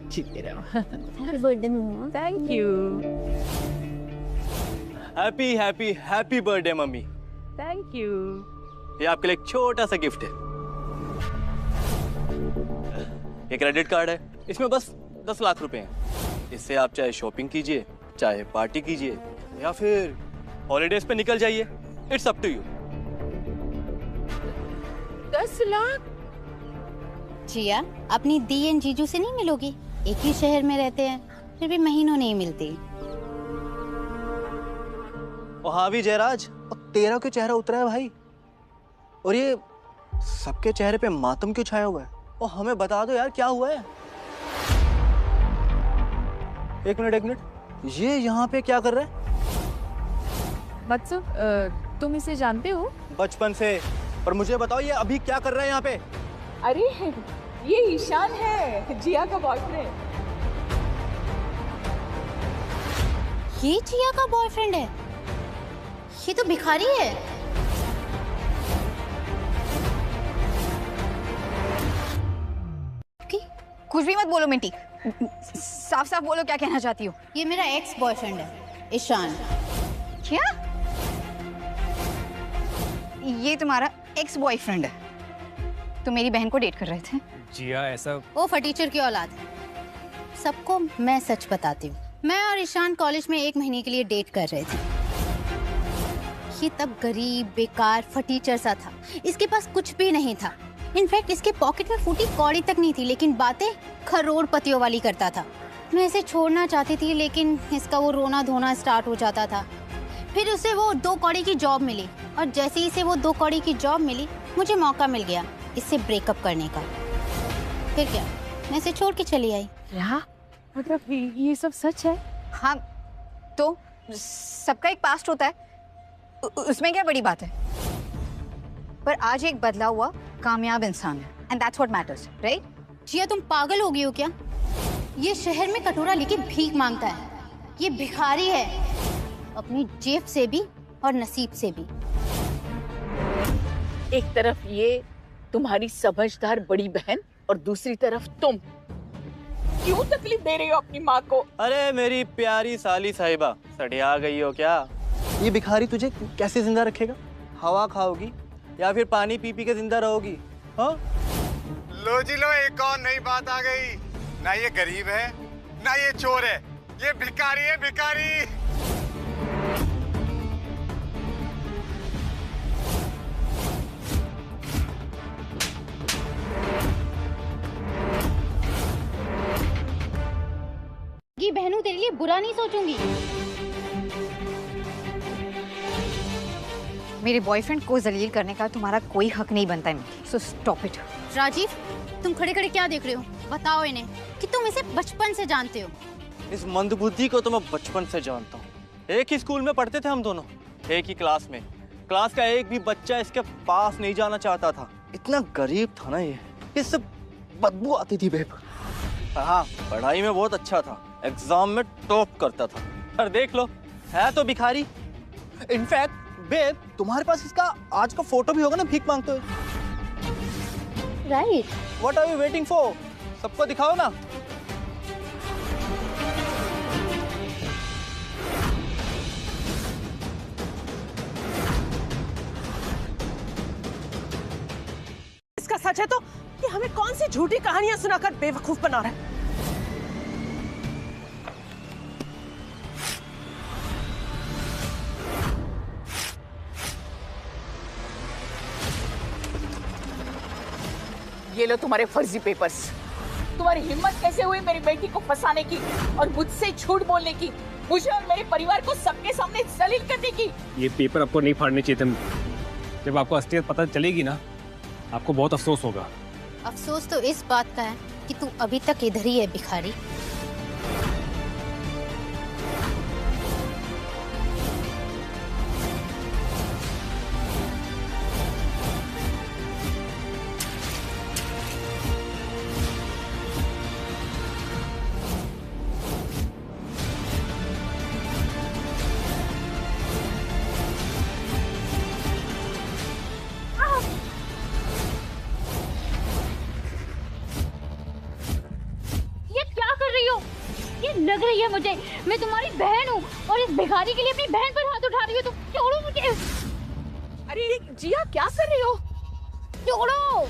जीते रहो। हैप्पी बर्थडे मम्मा। Thank you. Happy happy happy birthday मम्मी। Thank you. ये आपके लिए एक छोटा सा गिफ्ट है। ये क्रेडिट कार्ड है, इसमें बस 10 लाख रुपए हैं। इससे आप चाहे शॉपिंग कीजिए, चाहे पार्टी कीजिए या फिर हॉलीडेज पे निकल जाइए। It's up to you. 10 lakh? Jiya, अपनी दी एंड जीजू से नहीं मिलोगी? एक ही शहर में रहते हैं, फिर भी महीनों नहीं मिलती। और हाँ भी जयराज, और तेरा क्यों चेहरा उतरा है भाई? और ये सबके चेहरे पे मातम क्यों छाया हुआ है? और हमें बता दो यार क्या हुआ है? एक मिनट, ये यहाँ पे क्या कर रहा है? बच्चों, तुम इसे जानते हो? बचपन से। पर मुझे बताओ ये अभी क्या कर रहा है यहाँ पे? अरे ये ईशान है, जिया का बॉयफ्रेंड। ये जिया का बॉयफ्रेंड है? ये तो भिखारी है। कुछ भी मत बोलो मिंटी, साफ साफ बोलो क्या कहना चाहती हो। ये मेरा एक्स बॉयफ्रेंड है, ईशान। क्या? ये तुम्हारा एक्स बॉयफ्रेंड है? तुम मेरी बहन को डेट कर रहे थे? जिया ऐसा। वो फटीचर की औलाद है। सबको मैं सच बताती हूँ, मैं और ईशान कॉलेज में 1 महीने के लिए डेट कर रहे थे। ये तब गरीब, बेकार, फटीचर सा था। इसके पास कुछ भी नहीं था। इनफैक्ट इसके पॉकेट में फूटी कौड़ी तक नहीं थी, लेकिन बातें करोड़पतियों वाली करता था। मैं इसे छोड़ना चाहती थी, लेकिन इसका वो रोना धोना स्टार्ट हो जाता था। फिर उसे वो 2 कौड़ी की जॉब मिली, और जैसे ही इसे वो 2 कौड़ी की जॉब मिली, मुझे मौका मिल गया इससे ब्रेकअप करने का। फिर क्या, मैं इसे छोड़ के चली आई। क्या मतलब ये सब सच है? हाँ, तो सबका एक पास्ट होता है, उसमें क्या बड़ी बात है? पर आज एक बदला हुआ कामयाब इंसान है, and that's what matters, right? Jiya, तुम पागल हो गई हो क्या? ये शहर में कटोरा लेके भीख मांगता है। ये भिखारी है, अपनी जेब से भी और नसीब से भी। एक तरफ ये तुम्हारी समझदार बड़ी बहन और दूसरी तरफ तुम। क्यों तकलीफ दे रही हो अपनी माँ को? अरे मेरी प्यारी साली साहिबा, सड़िया गई हो क्या? ये भिखारी तुझे कैसे जिंदा रखेगा? हवा खाओगी या फिर पानी पी पी के जिंदा रहोगी? हाँ? लो जी लो, एक और नई बात आ गई। ना ये गरीब है ना ये चोर है, ये भिखारी है, भिखारी। ये बहनों तेरे लिए बुरा नहीं सोचूंगी। मेरे बॉयफ्रेंड को जलील करने का तुम्हारा कोई हक नहीं बनता है, सो स्टॉप इट। राजीव, तुम खड़े खड़े क्या देख रहे हो? बताओ इन्हें कि तुम इसे बचपन से जानते हो। इस मंदबुद्धि को तो मैं बचपन से जानता हूँ। एक ही स्कूल में पढ़ते थे हम दोनों, एक ही क्लास में। क्लास का एक भी बच्चा इसके पास नहीं जाना चाहता था। इतना गरीब था ना ये, इससे बदबू आती थी बेब। हाँ, पढ़ाई में बहुत अच्छा था, एग्जाम में टॉप करता था। पर देख लो, है तो भिखारी। इनफैक्ट बेब, तुम्हारे पास इसका आज का फोटो भी होगा ना भीख मांगते हुए। Right. What are you waiting for? सबको दिखाओ ना। इसका सच है तो ये हमें कौन सी झूठी कहानियां सुनाकर बेवकूफ बना रहा है? ये लो तुम्हारे फर्जी पेपर्स। तुम्हारी हिम्मत कैसे हुई मेरी बेटी को फंसाने की और मुझसे झूठ बोलने की, मुझे और मेरे परिवार को सबके सामने जलील करने की? ये पेपर आपको नहीं फाड़ने चाहिए थे। जब आपको असलियत पता चलेगी ना, आपको बहुत अफसोस होगा। अफसोस तो इस बात का है कि तू अभी तक इधर ही है भिखारी। लग रही है मुझे, मैं तुम्हारी बहन हूँ और इस भिखारी के लिए अपनी बहन पर हाथ उठा रही हो। तुम छोड़ो मुझे। अरे जिया, क्या कर रही हो? छोड़ो।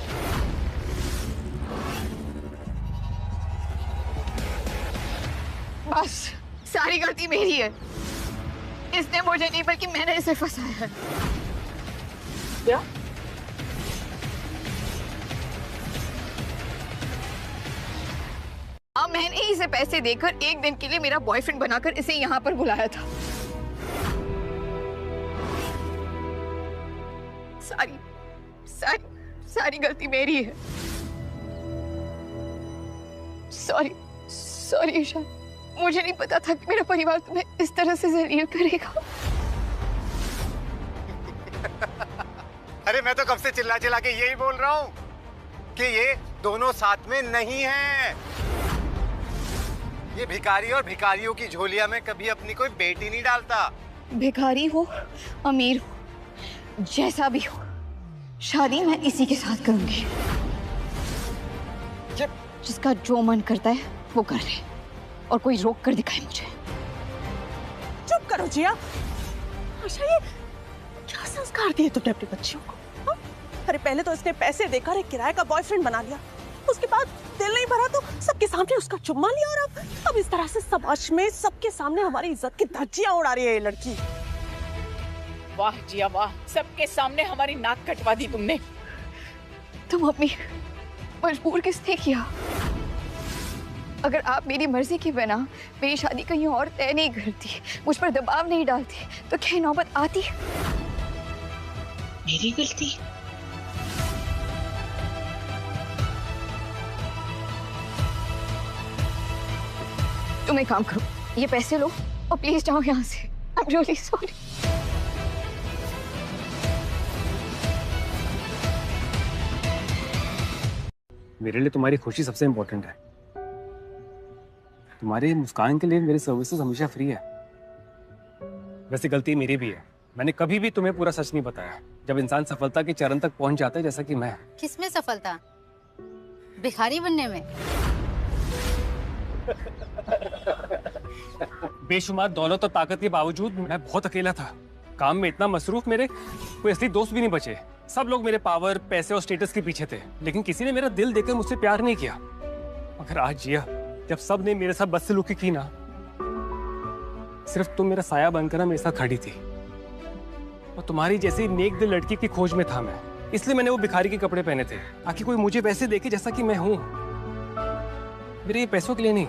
बस, सारी गलती मेरी है। इसने मुझे नहीं बल्कि मैंने इसे फंसाया है। क्या? मैंने इसे पैसे देकर एक दिन के लिए मेरा बॉयफ्रेंड बनाकर इसे यहाँ पर बुलाया था। सारी गलती मेरी है। सॉरी ईशान, मुझे नहीं पता था कि मेरा परिवार तुम्हें इस तरह से जलील करेगा। अरे मैं तो कब से चिल्ला चिल्ला के यही बोल रहा हूँ कि ये दोनों साथ में नहीं हैं। ये भिखारी और भिखारियों की झोलिया में कभी अपनी कोई बेटी नहीं डालता। भिखारी हो, अमीर हो, जैसा भी हो, शादी मैं इसी के साथ करूंगी। जिसका जो मन करता है वो कर ले और कोई रोक कर दिखाए मुझे। चुप करो जिया। आशा, ये क्या संस्कार दिए तुमने अपनी बच्चियों को? हा? अरे पहले तो इसने पैसे देकर एक किराए का बॉयफ्रेंड बना लिया, उसके बाद दिल नहीं भरा तो सबके सामने उसका चुम्मा लिया, और अब इस तरह से समाज में सबके सामने हमारी इज्जत की धज्जियां उड़ा रही है ये लड़की। वाह जिया वाह, सबके सामने हमारी नाक कटवा दी तुमने। तुम अपनी मजबूर किसने किया? अगर आप मेरी मर्जी की बिना मेरी शादी कहीं और तय नहीं करती, मुझ पर दबाव नहीं डालती, तो क्या नौबत आती? मेरी गलती? तुम एक काम करो, ये पैसे लो और प्लीज जाओ यहाँ से। I'm really sorry. मेरे लिए तुम्हारी खुशी सबसे इम्पोर्टेंट है। तुम्हारी मुस्कान के लिए मेरी सर्विसेज हमेशा फ्री है। वैसे गलती मेरी भी है, मैंने कभी भी तुम्हें पूरा सच नहीं बताया। जब इंसान सफलता के चरण तक पहुंच जाता है, जैसा कि मैं। किसमें सफलता? भिखारी बनने में? बेशुमार दौलत और ताकत के बावजूद मैं बहुत अकेला था। काम में इतना मसरूफ, मेरे कोई असली दोस्त भी नहीं बचे। सब लोग मेरे पावर, पैसे और स्टेटस के पीछे थे, लेकिन किसी ने मेरा दिल देकर मुझसे प्यार नहीं किया। मगर आज जिया, जब सब ने मेरे साथ बदसलूकी की ना, सिर्फ तुम मेरा साया बनकर मेरे साथ खड़ी थी। और तुम्हारी जैसी नेक दिल लड़की की खोज में था मैं, इसलिए मैंने वो भिखारी के कपड़े पहने थे, ताकि कोई मुझे वैसे देखे जैसा कि मैं हूं। मेरे ये पैसों के लिए नहीं।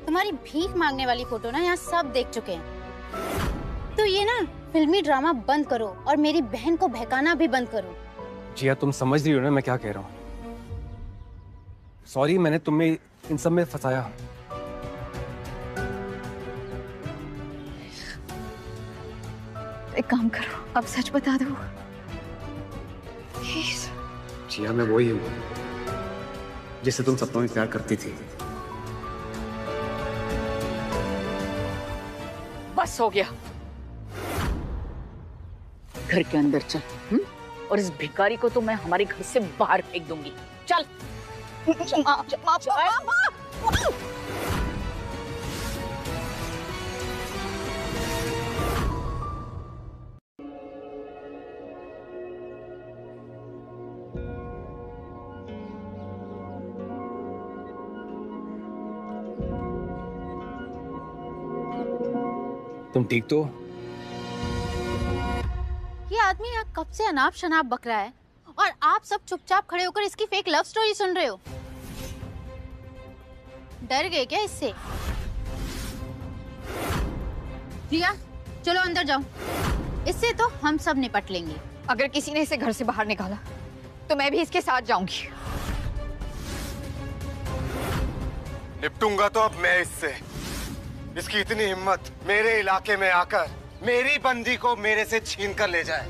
तुम्हारी भीख मांगने वाली फोटो ना यहाँ सब देख चुके हैं। तो ये ना फिल्मी ड्रामा बंद करो और मेरी बहन को बहकाना भी बंद करो। जिया, तुम समझ रही हो ना मैं क्या कह रहा हूँ? सॉरी, मैंने तुम्हें इन सब में फंसाया। एक काम करो, अब सच बता दो। प्लीज। जिया, मैं वही हूँ जिससे तुम सपनों में प्यार करती थी। बस हो गया, घर के अंदर चल। और इस भिखारी को तो मैं हमारे घर से बाहर फेंक दूंगी। चल। तुम ठीक तो? ये आदमी यहाँ कब से अनाप शनाप बक रहा है और आप सब चुपचाप खड़े होकर इसकी फेक लव स्टोरी सुन रहे हो। डर गए क्या इससे? रिया, चलो अंदर जाओ, इससे तो हम सब निपट लेंगे। अगर किसी ने इसे घर से बाहर निकाला तो मैं भी इसके साथ जाऊंगी। निपटूंगा तो अब मैं इससे। इसकी इतनी हिम्मत मेरे इलाके में आकर मेरी बंदी को मेरे से छीन कर ले जाए।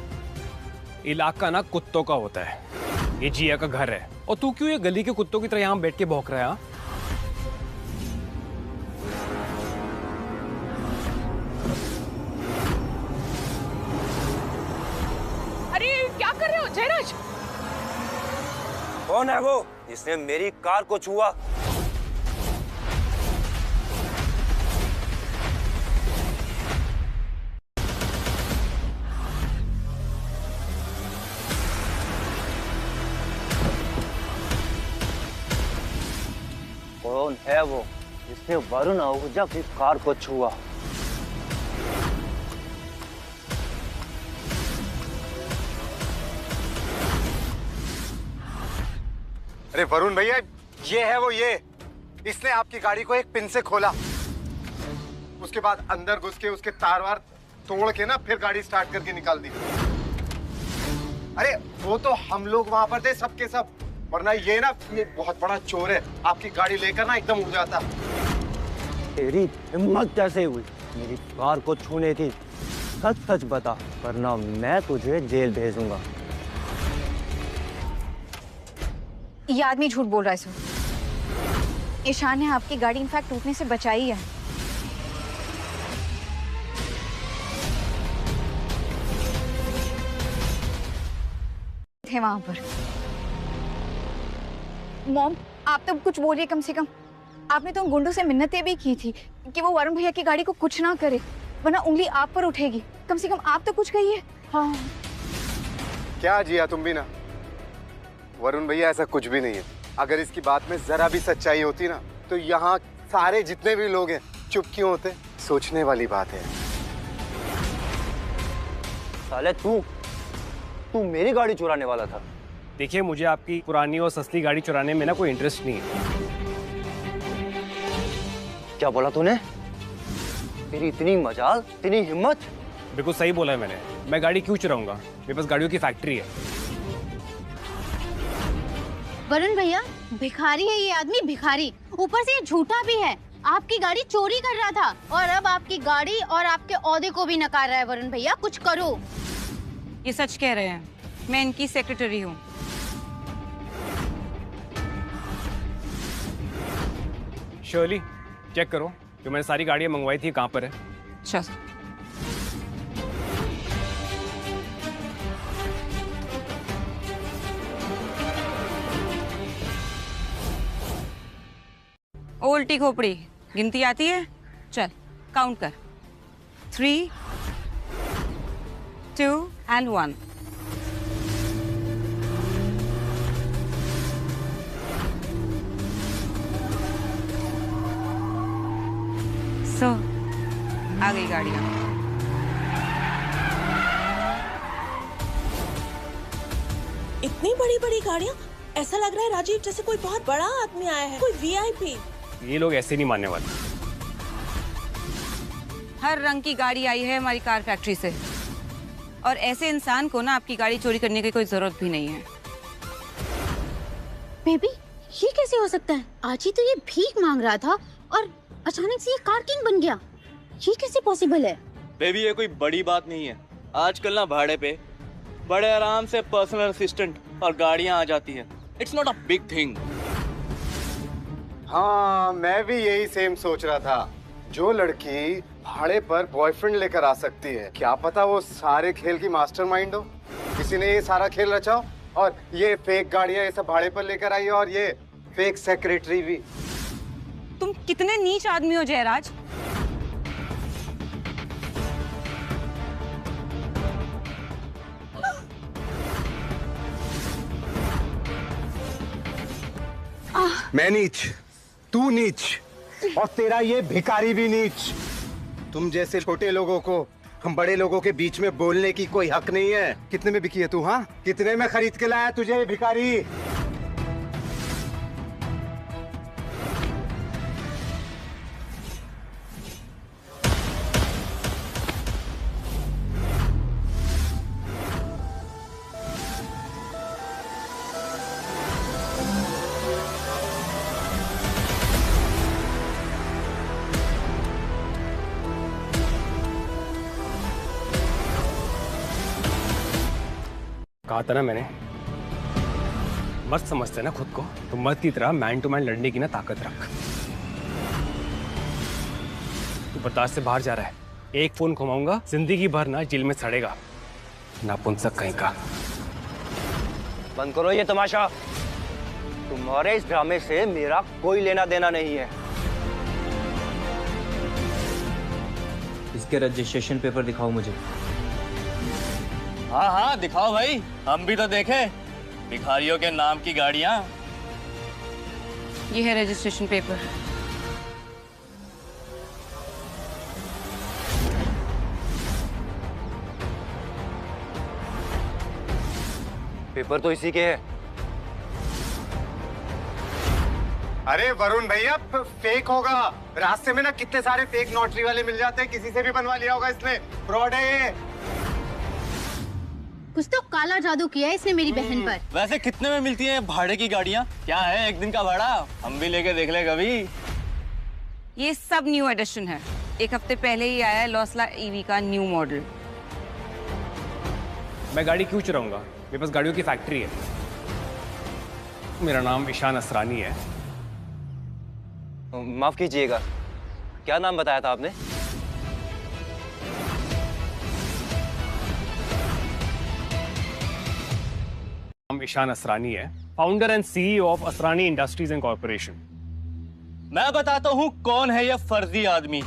इलाका ना कुत्तों का होता है, ये जिया का घर है। और तू क्यों ये गली के कुत्तों की तरह यहाँ बैठ के भौंक रहा है? अरे क्या कर रहे हो जयराज? कौन है वो जिसने मेरी कार को छुआ? कौन है वो जिसने वरुण आहूजा की कार को छुआ? अरे वरुण भैया, ये है वो। ये इसने आपकी गाड़ी को एक पिन से खोला, उसके बाद अंदर घुस के उसके तार वार तोड़ के ना फिर गाड़ी स्टार्ट करके निकाल दी। अरे वो तो हम लोग वहां पर थे सबके सब, वरना ये ना ये बहुत बड़ा चोर है, आपकी गाड़ी लेकर ना एकदम उड़ जाता। तेरी हिम्मत कैसे हुई मेरी कार को छूने की? सच सच बता, वरना मैं तुझे जेल भेजूंगा। ये आदमी झूठ बोल रहा है सर। ईशान ने आपकी गाड़ी इनफैक्ट टूटने से बचाई है। थे वहां पर। मॉम, आप तो कुछ बोलिए कम से कम। आपने तो उन गुंडों से मिन्नतें भी की थी कि वो वरुण भैया की गाड़ी को कुछ ना करे, वरना उंगली आप पर उठेगी। कम से कम आप तो कुछ कहिए। हाँ। क्या जिया, तुम भी ना। वरुण भैया ऐसा कुछ भी नहीं है। अगर इसकी बात में जरा भी सच्चाई होती ना, तो यहाँ सारे जितने भी लोग हैं चुप क्यों होते? सोचने वाली बात है। साले तू मेरी गाड़ी चुराने वाला था। देखिए, मुझे आपकी पुरानी और सस्ती गाड़ी चुराने में ना कोई इंटरेस्ट नहीं है। क्या बोला तूने? तेरी इतनी मजाल, इतनी हिम्मत? बिल्कुल सही बोला है मैंने। मैं गाड़ी क्यों चुराऊंगा? मेरे पास गाड़ियों की फैक्ट्री है। वरुण भैया, भिखारी है ये आदमी, भिखारी। ऊपर से ये झूठा भी है। आपकी गाड़ी चोरी कर रहा था और अब आपकी गाड़ी और आपके ओहदे को भी नकार रहा है। वरुण भैया, कुछ करो। ये सच कह रहे हैं, मैं इनकी सेक्रेटरी हूँ। शर्ली, चेक करो जो मैंने सारी गाड़ियां मंगवाई थी कहाँ पर है। अच्छा। ओ उल्टी खोपड़ी, गिनती आती है? चल काउंट कर। 3, 2 and 1। सो आ गई गाड़ियाँ। इतनी बड़ी बड़ी गाड़ियाँ, ऐसा लग रहा है राजीव जैसे कोई बहुत बड़ा आदमी आया है, कोई वीआईपी। ये लोग ऐसे नहीं मानने वाले। हर रंग की गाड़ी आई है हमारी कार फैक्ट्री से, और ऐसे इंसान को ना आपकी गाड़ी चोरी करने की कोई जरूरत भी नहीं है। बेबी, ये कैसे हो सकता है? आज ही तो ये भीख मांग रहा था और अचानक से ये कार किंग बन गया। ये कैसे पॉसिबल है? बेबी ये कोई बड़ी बात नहीं है। आजकल ना भाड़े पे बड़े आराम से पर्सनल असिस्टेंट और गाड़ियां आ जाती है। It's not a big thing. हाँ, मैं भी यही सेम सोच रहा था। जो लड़की भाड़े पर बॉयफ्रेंड लेकर आ सकती है, क्या पता वो सारे खेल की मास्टरमाइंड हो। किसी ने ये सारा खेल रचा हो और ये फेक गाड़ियां ये सब भाड़े पर लेकर आई, और ये फेक सेक्रेटरी भी। तुम कितने नीच आदमी हो जयराज। मैं नीच, तू नीच, और तेरा ये भिखारी भी नीच। तुम जैसे छोटे लोगों को हम बड़े लोगों के बीच में बोलने की कोई हक नहीं है। कितने में बिकी है तू? हाँ, कितने में खरीद के लाया तुझे ये भिखारी? कहा था ना मैंने, मत समझते ना खुद को, तो मर्द की तरह मैन टू मैन लड़ने की ना ताकत रख। तू बर्दाश्त से बाहर जा रहा है। एक फोन घुमाऊंगा, जिंदगी भर ना जेल में सड़ेगा, नापुंसक कहीं का। बंद करो ये तमाशा। तुम्हारे इस ड्रामे से मेरा कोई लेना देना नहीं है। इसके रजिस्ट्रेशन पेपर दिखाओ मुझे। हाँ हाँ दिखाओ भाई, हम भी तो देखें भिखारियों के नाम की गाड़ियां। ये है रजिस्ट्रेशन पेपर। पेपर तो इसी के है। अरे वरुण भैया, फेक होगा। रास्ते में ना कितने सारे फेक नोटरी वाले मिल जाते हैं, किसी से भी बनवा लिया होगा इसने। फ्रॉड है ये। कुछ तो काला जादू किया है इसने मेरी बहन पर। वैसे कितने में मिलती हैं भाड़े की गाड़ियां? क्या है एक दिन का भाड़ा? हम भी लेके देख ले कभी। ये सब न्यू एडिशन है। एक हफ्ते पहले ही आया है लॉसला ईवी का न्यू मॉडल। मैं गाड़ी क्यों चुराऊंगा? मेरे पास गाड़ियों की फैक्ट्री है। मेरा नाम ईशान असरानी है। माफ कीजिएगा, क्या नाम बताया था आपने? ईशान असरानी है, founder and CEO of Asrani industries and corporation. मैं बताता हूँ कौन है ये फर्जी आदमी।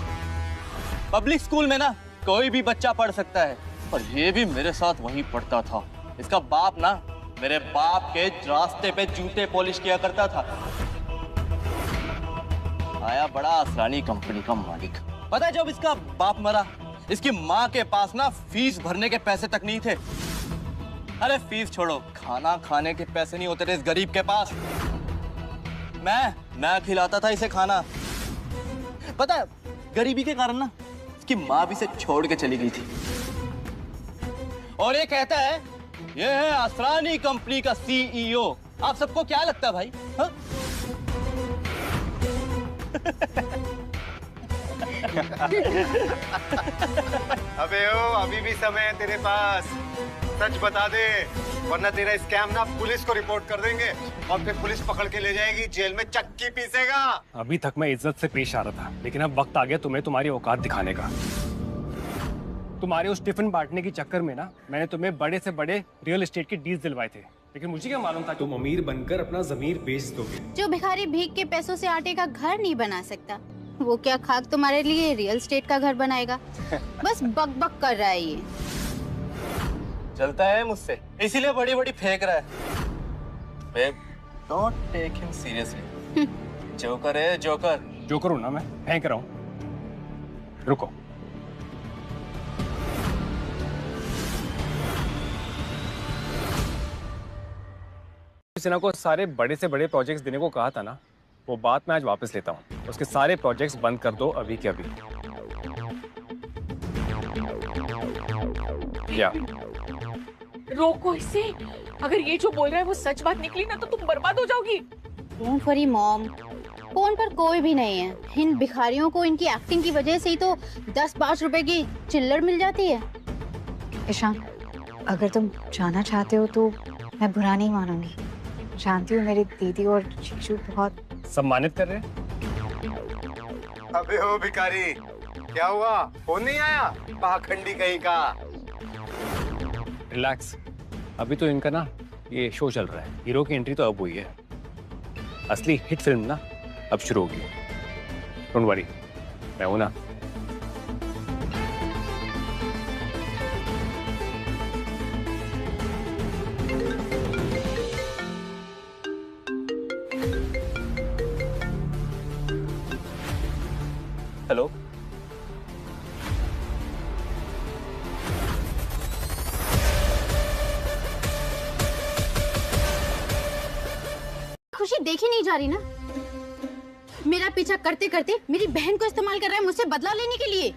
पब्लिक स्कूल में ना कोई भी बच्चा पढ़ सकता है, और ये भी मेरे साथ वहीं पढ़ता था। इसका बाप ना मेरे बाप के रास्ते पे जूते पॉलिश किया करता था। आया बड़ा असरानी कंपनी का मालिक। पता है जब इसका बाप मरा, इसकी माँ के पास ना फीस भरने के पैसे तक नहीं थे। अरे फीस छोड़ो, खाना खाने के पैसे नहीं होते थे इस गरीब के पास। मैं खिलाता था इसे खाना। पता है गरीबी के कारण ना इसकी माँ भी इसे छोड़ के चली गई थी। और ये कहता है ये है असरानी कंपनी का सीईओ। आप सबको क्या लगता है भाई? हा? अबे ओ, अभी भी समय है तेरे पास। सच बता दे, वरना तेरा स्कैम ना पुलिस को रिपोर्ट कर देंगे, और फिर पुलिस पकड़ के ले जाएगी, जेल में चक्की पीसेगा। अभी तक मैं इज्जत से पेश आ रहा था, लेकिन अब वक्त आ गया तुम्हें तुम्हारी औकात दिखाने का। तुम्हारे उस टिफिन बांटने के चक्कर में ना मैंने तुम्हें बड़े से बड़े रियल एस्टेट के डील्स दिलवाए थे, लेकिन मुझे क्या मालूम था तुम अमीर बनकर अपना जमीर बेच दोगे। जो भिखारी भीख के पैसों से आटे का घर नहीं बना सकता, वो क्या खाक तुम्हारे लिए रियल एस्टेट का घर बनाएगा? बस बक बक कर रहा है ये। चलता है मुझसे, इसीलिए बड़ी बड़ी फेंक रहा है। Babe, don't take him seriously. Joker है जोकर। जोकर हूं ना मैं, फेंक रहा हूं। रुको। सिन्हा को सारे बड़े से बड़े प्रोजेक्ट्स देने को कहा था ना, वो बात मैं आज वापस लेता हूँ। उसके सारे प्रोजेक्ट्स बंद कर दो अभी के अभी। क्या? रोको इसे। अगर ये जो बोल रहा है वो सच बात निकली ना तो तुम बर्बाद हो जाओगी। डोंट वरी मॉम, फोन पर कोई भी नहीं है। इन भिखारियों को इनकी एक्टिंग की वजह से ही तो 10-5 रुपए की चिल्लर मिल जाती है। ईशान, अगर तुम जाना चाहते हो तो मैं बुरा नहीं मानूंगी। जानती हूँ मेरी दीदी और जीजू बहुत सम्मानित कर रहे हैं। अबे ओ भिखारी, क्या हुआ? फोन नहीं आया? पाखंडी कहीं का। रिलैक्स, अभी तो इनका ना ये शो चल रहा है। हीरो की एंट्री तो अब हुई है, असली हिट फिल्म ना अब शुरू होगी। डोंट वरी, मैं हूं ना। हेलो, खुशी देखी नहीं जा रही ना? मेरा पीछा करते करते मेरी बहन को इस्तेमाल कर रहा है मुझसे बदला लेने के लिए।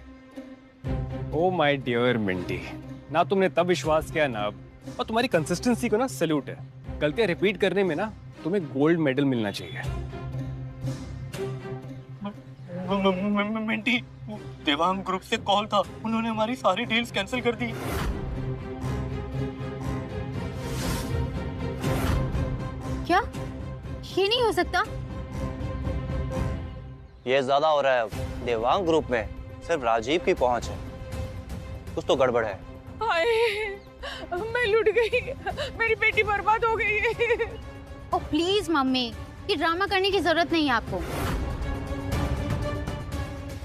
ओ माय डियर मिंटी, ना तुमने तब विश्वास किया ना अब। और तुम्हारी कंसिस्टेंसी को ना सैल्यूट है। गलतियां रिपीट करने में ना तुम्हें गोल्ड मेडल मिलना चाहिए। मिंटी, देवांग ग्रुप से कॉल था, उन्होंने हमारी सारी डील्स कैंसिल कर दी। क्या? ये नहीं हो सकता। ये ज्यादा हो रहा है अब। देवांग ग्रुप में सिर्फ राजीव की पहुंच है, कुछ तो गड़बड़ है। हाय, मैं लुट गई, मेरी बेटी बर्बाद हो गई है। ओह प्लीज मम्मी, ये ड्रामा करने की जरूरत नहीं है आपको।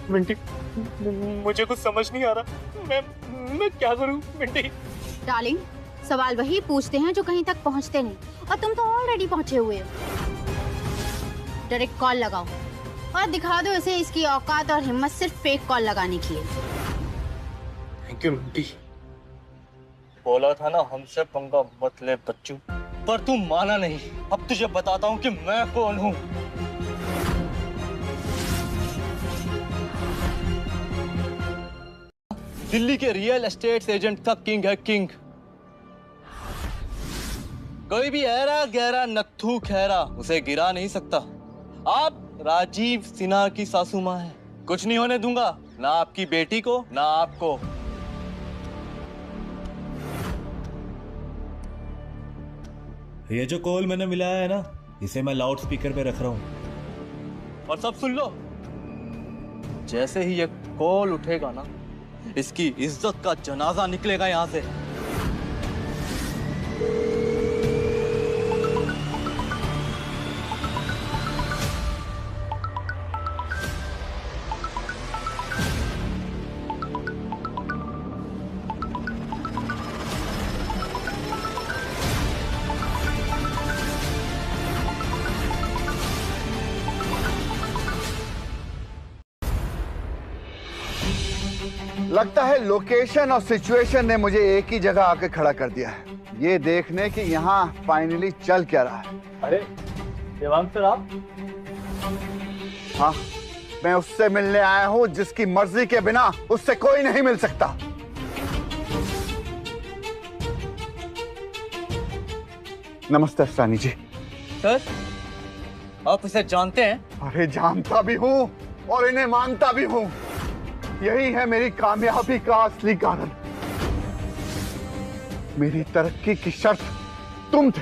मिंटी, मुझे कुछ समझ नहीं आ रहा। मैं क्या करूं मिंटी? डार्लिंग, सवाल वही पूछते हैं जो कहीं तक पहुंचते नहीं, और तुम तो ऑलरेडी पहुंचे हुए हो। डायरेक्ट कॉल लगाओ और दिखा दो इसे इसकी औकात और हिम्मत सिर्फ फेक कॉल लगाने की है। Thank you Minty. बोला था ना हमसे पंगा मत ले बच्चू, पर तू माना नहीं। अब तुझे बताता हूँ कि मैं कौन हूँ। दिल्ली के रियल एस्टेट एजेंट का किंग है किंग। कोई भी ऐरा गहरा नत्थू खैरा उसे गिरा नहीं सकता। आप राजीव सिन्हा की सासू माँ है, कुछ नहीं होने दूंगा, ना आपकी बेटी को ना आपको। ये जो कॉल मैंने मिलाया है ना, इसे मैं लाउड स्पीकर पे रख रहा हूँ। और सब सुन लो, जैसे ही ये कॉल उठेगा ना, इसकी इज्जत का जनाजा निकलेगा यहाँ से। लगता है लोकेशन और सिचुएशन ने मुझे एक ही जगह आके खड़ा कर दिया है, ये देखने कि यहाँ फाइनली चल क्या रहा है। अरे देवांग सर, आप? हाँ, मैं उससे मिलने आया हूँ जिसकी मर्जी के बिना उससे कोई नहीं मिल सकता। नमस्ते असरानी जी। सर, आप इसे जानते हैं? अरे जानता भी हूँ और इन्हें मानता भी हूँ। यही है मेरी कामयाबी का असली कारण। मेरी तरक्की की शर्त तुम थे।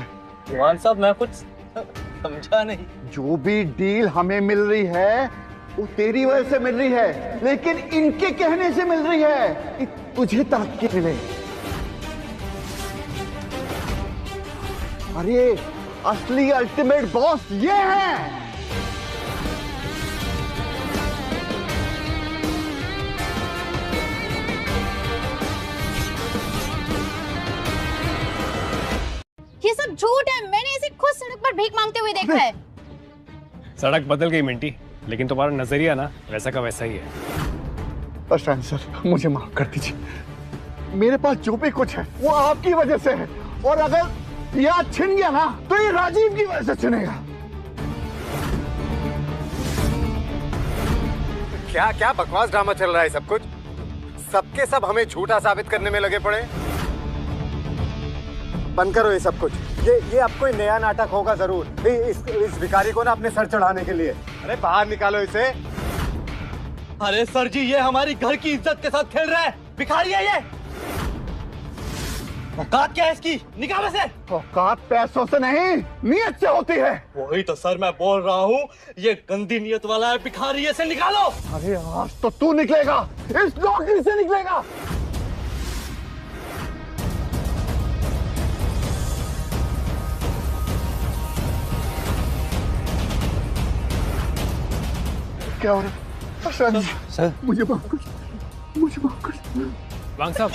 देवान साहब, मैं कुछ समझा नहीं। जो भी डील हमें मिल रही है वो तेरी वजह से मिल रही है, लेकिन इनके कहने से मिल रही है कि तुझे तरक्की मिले। अरे असली अल्टीमेट बॉस ये है। ये सब झूठ है, मैंने इसे खुद सड़क पर भीख मांगते हुए देखा है। सड़क बदल गई मिंटी, लेकिन तुम्हारा नजरिया ना वैसा का वैसा ही है। अशान सर, मुझे माफ कर दीजिए। मेरे पास जो भी कुछ है वो आपकी वजह से है, और अगर याद छिन गया ना तो ये राजीव की वजह से छिनेगा। क्या क्या बकवास ड्रामा चल रहा है सब कुछ? सबके सब हमें झूठा साबित करने में लगे पड़े। बंद करो ये सब कुछ। ये अब कोई नया नाटक होगा जरूर इस भिखारी को ना अपने सर चढ़ाने के लिए। अरे बाहर निकालो इसे। अरे सर जी, ये हमारी घर की इज्जत के साथ खेल रहा है। भिखारी है ये। औकात क्या है इसकी? निकालो इसे। औकात पैसों से नहीं, नियत से होती है। वही तो सर मैं बोल रहा हूँ, ये गंदी नियत वाला है भिखारी, इसे निकालो। अरे आज तो तू निकलेगा, इस नौकरी से निकलेगा। क्या हो रहा है? अशान जी, सर मुझे माफ कर, मुझे माफ कर। वांग साहब,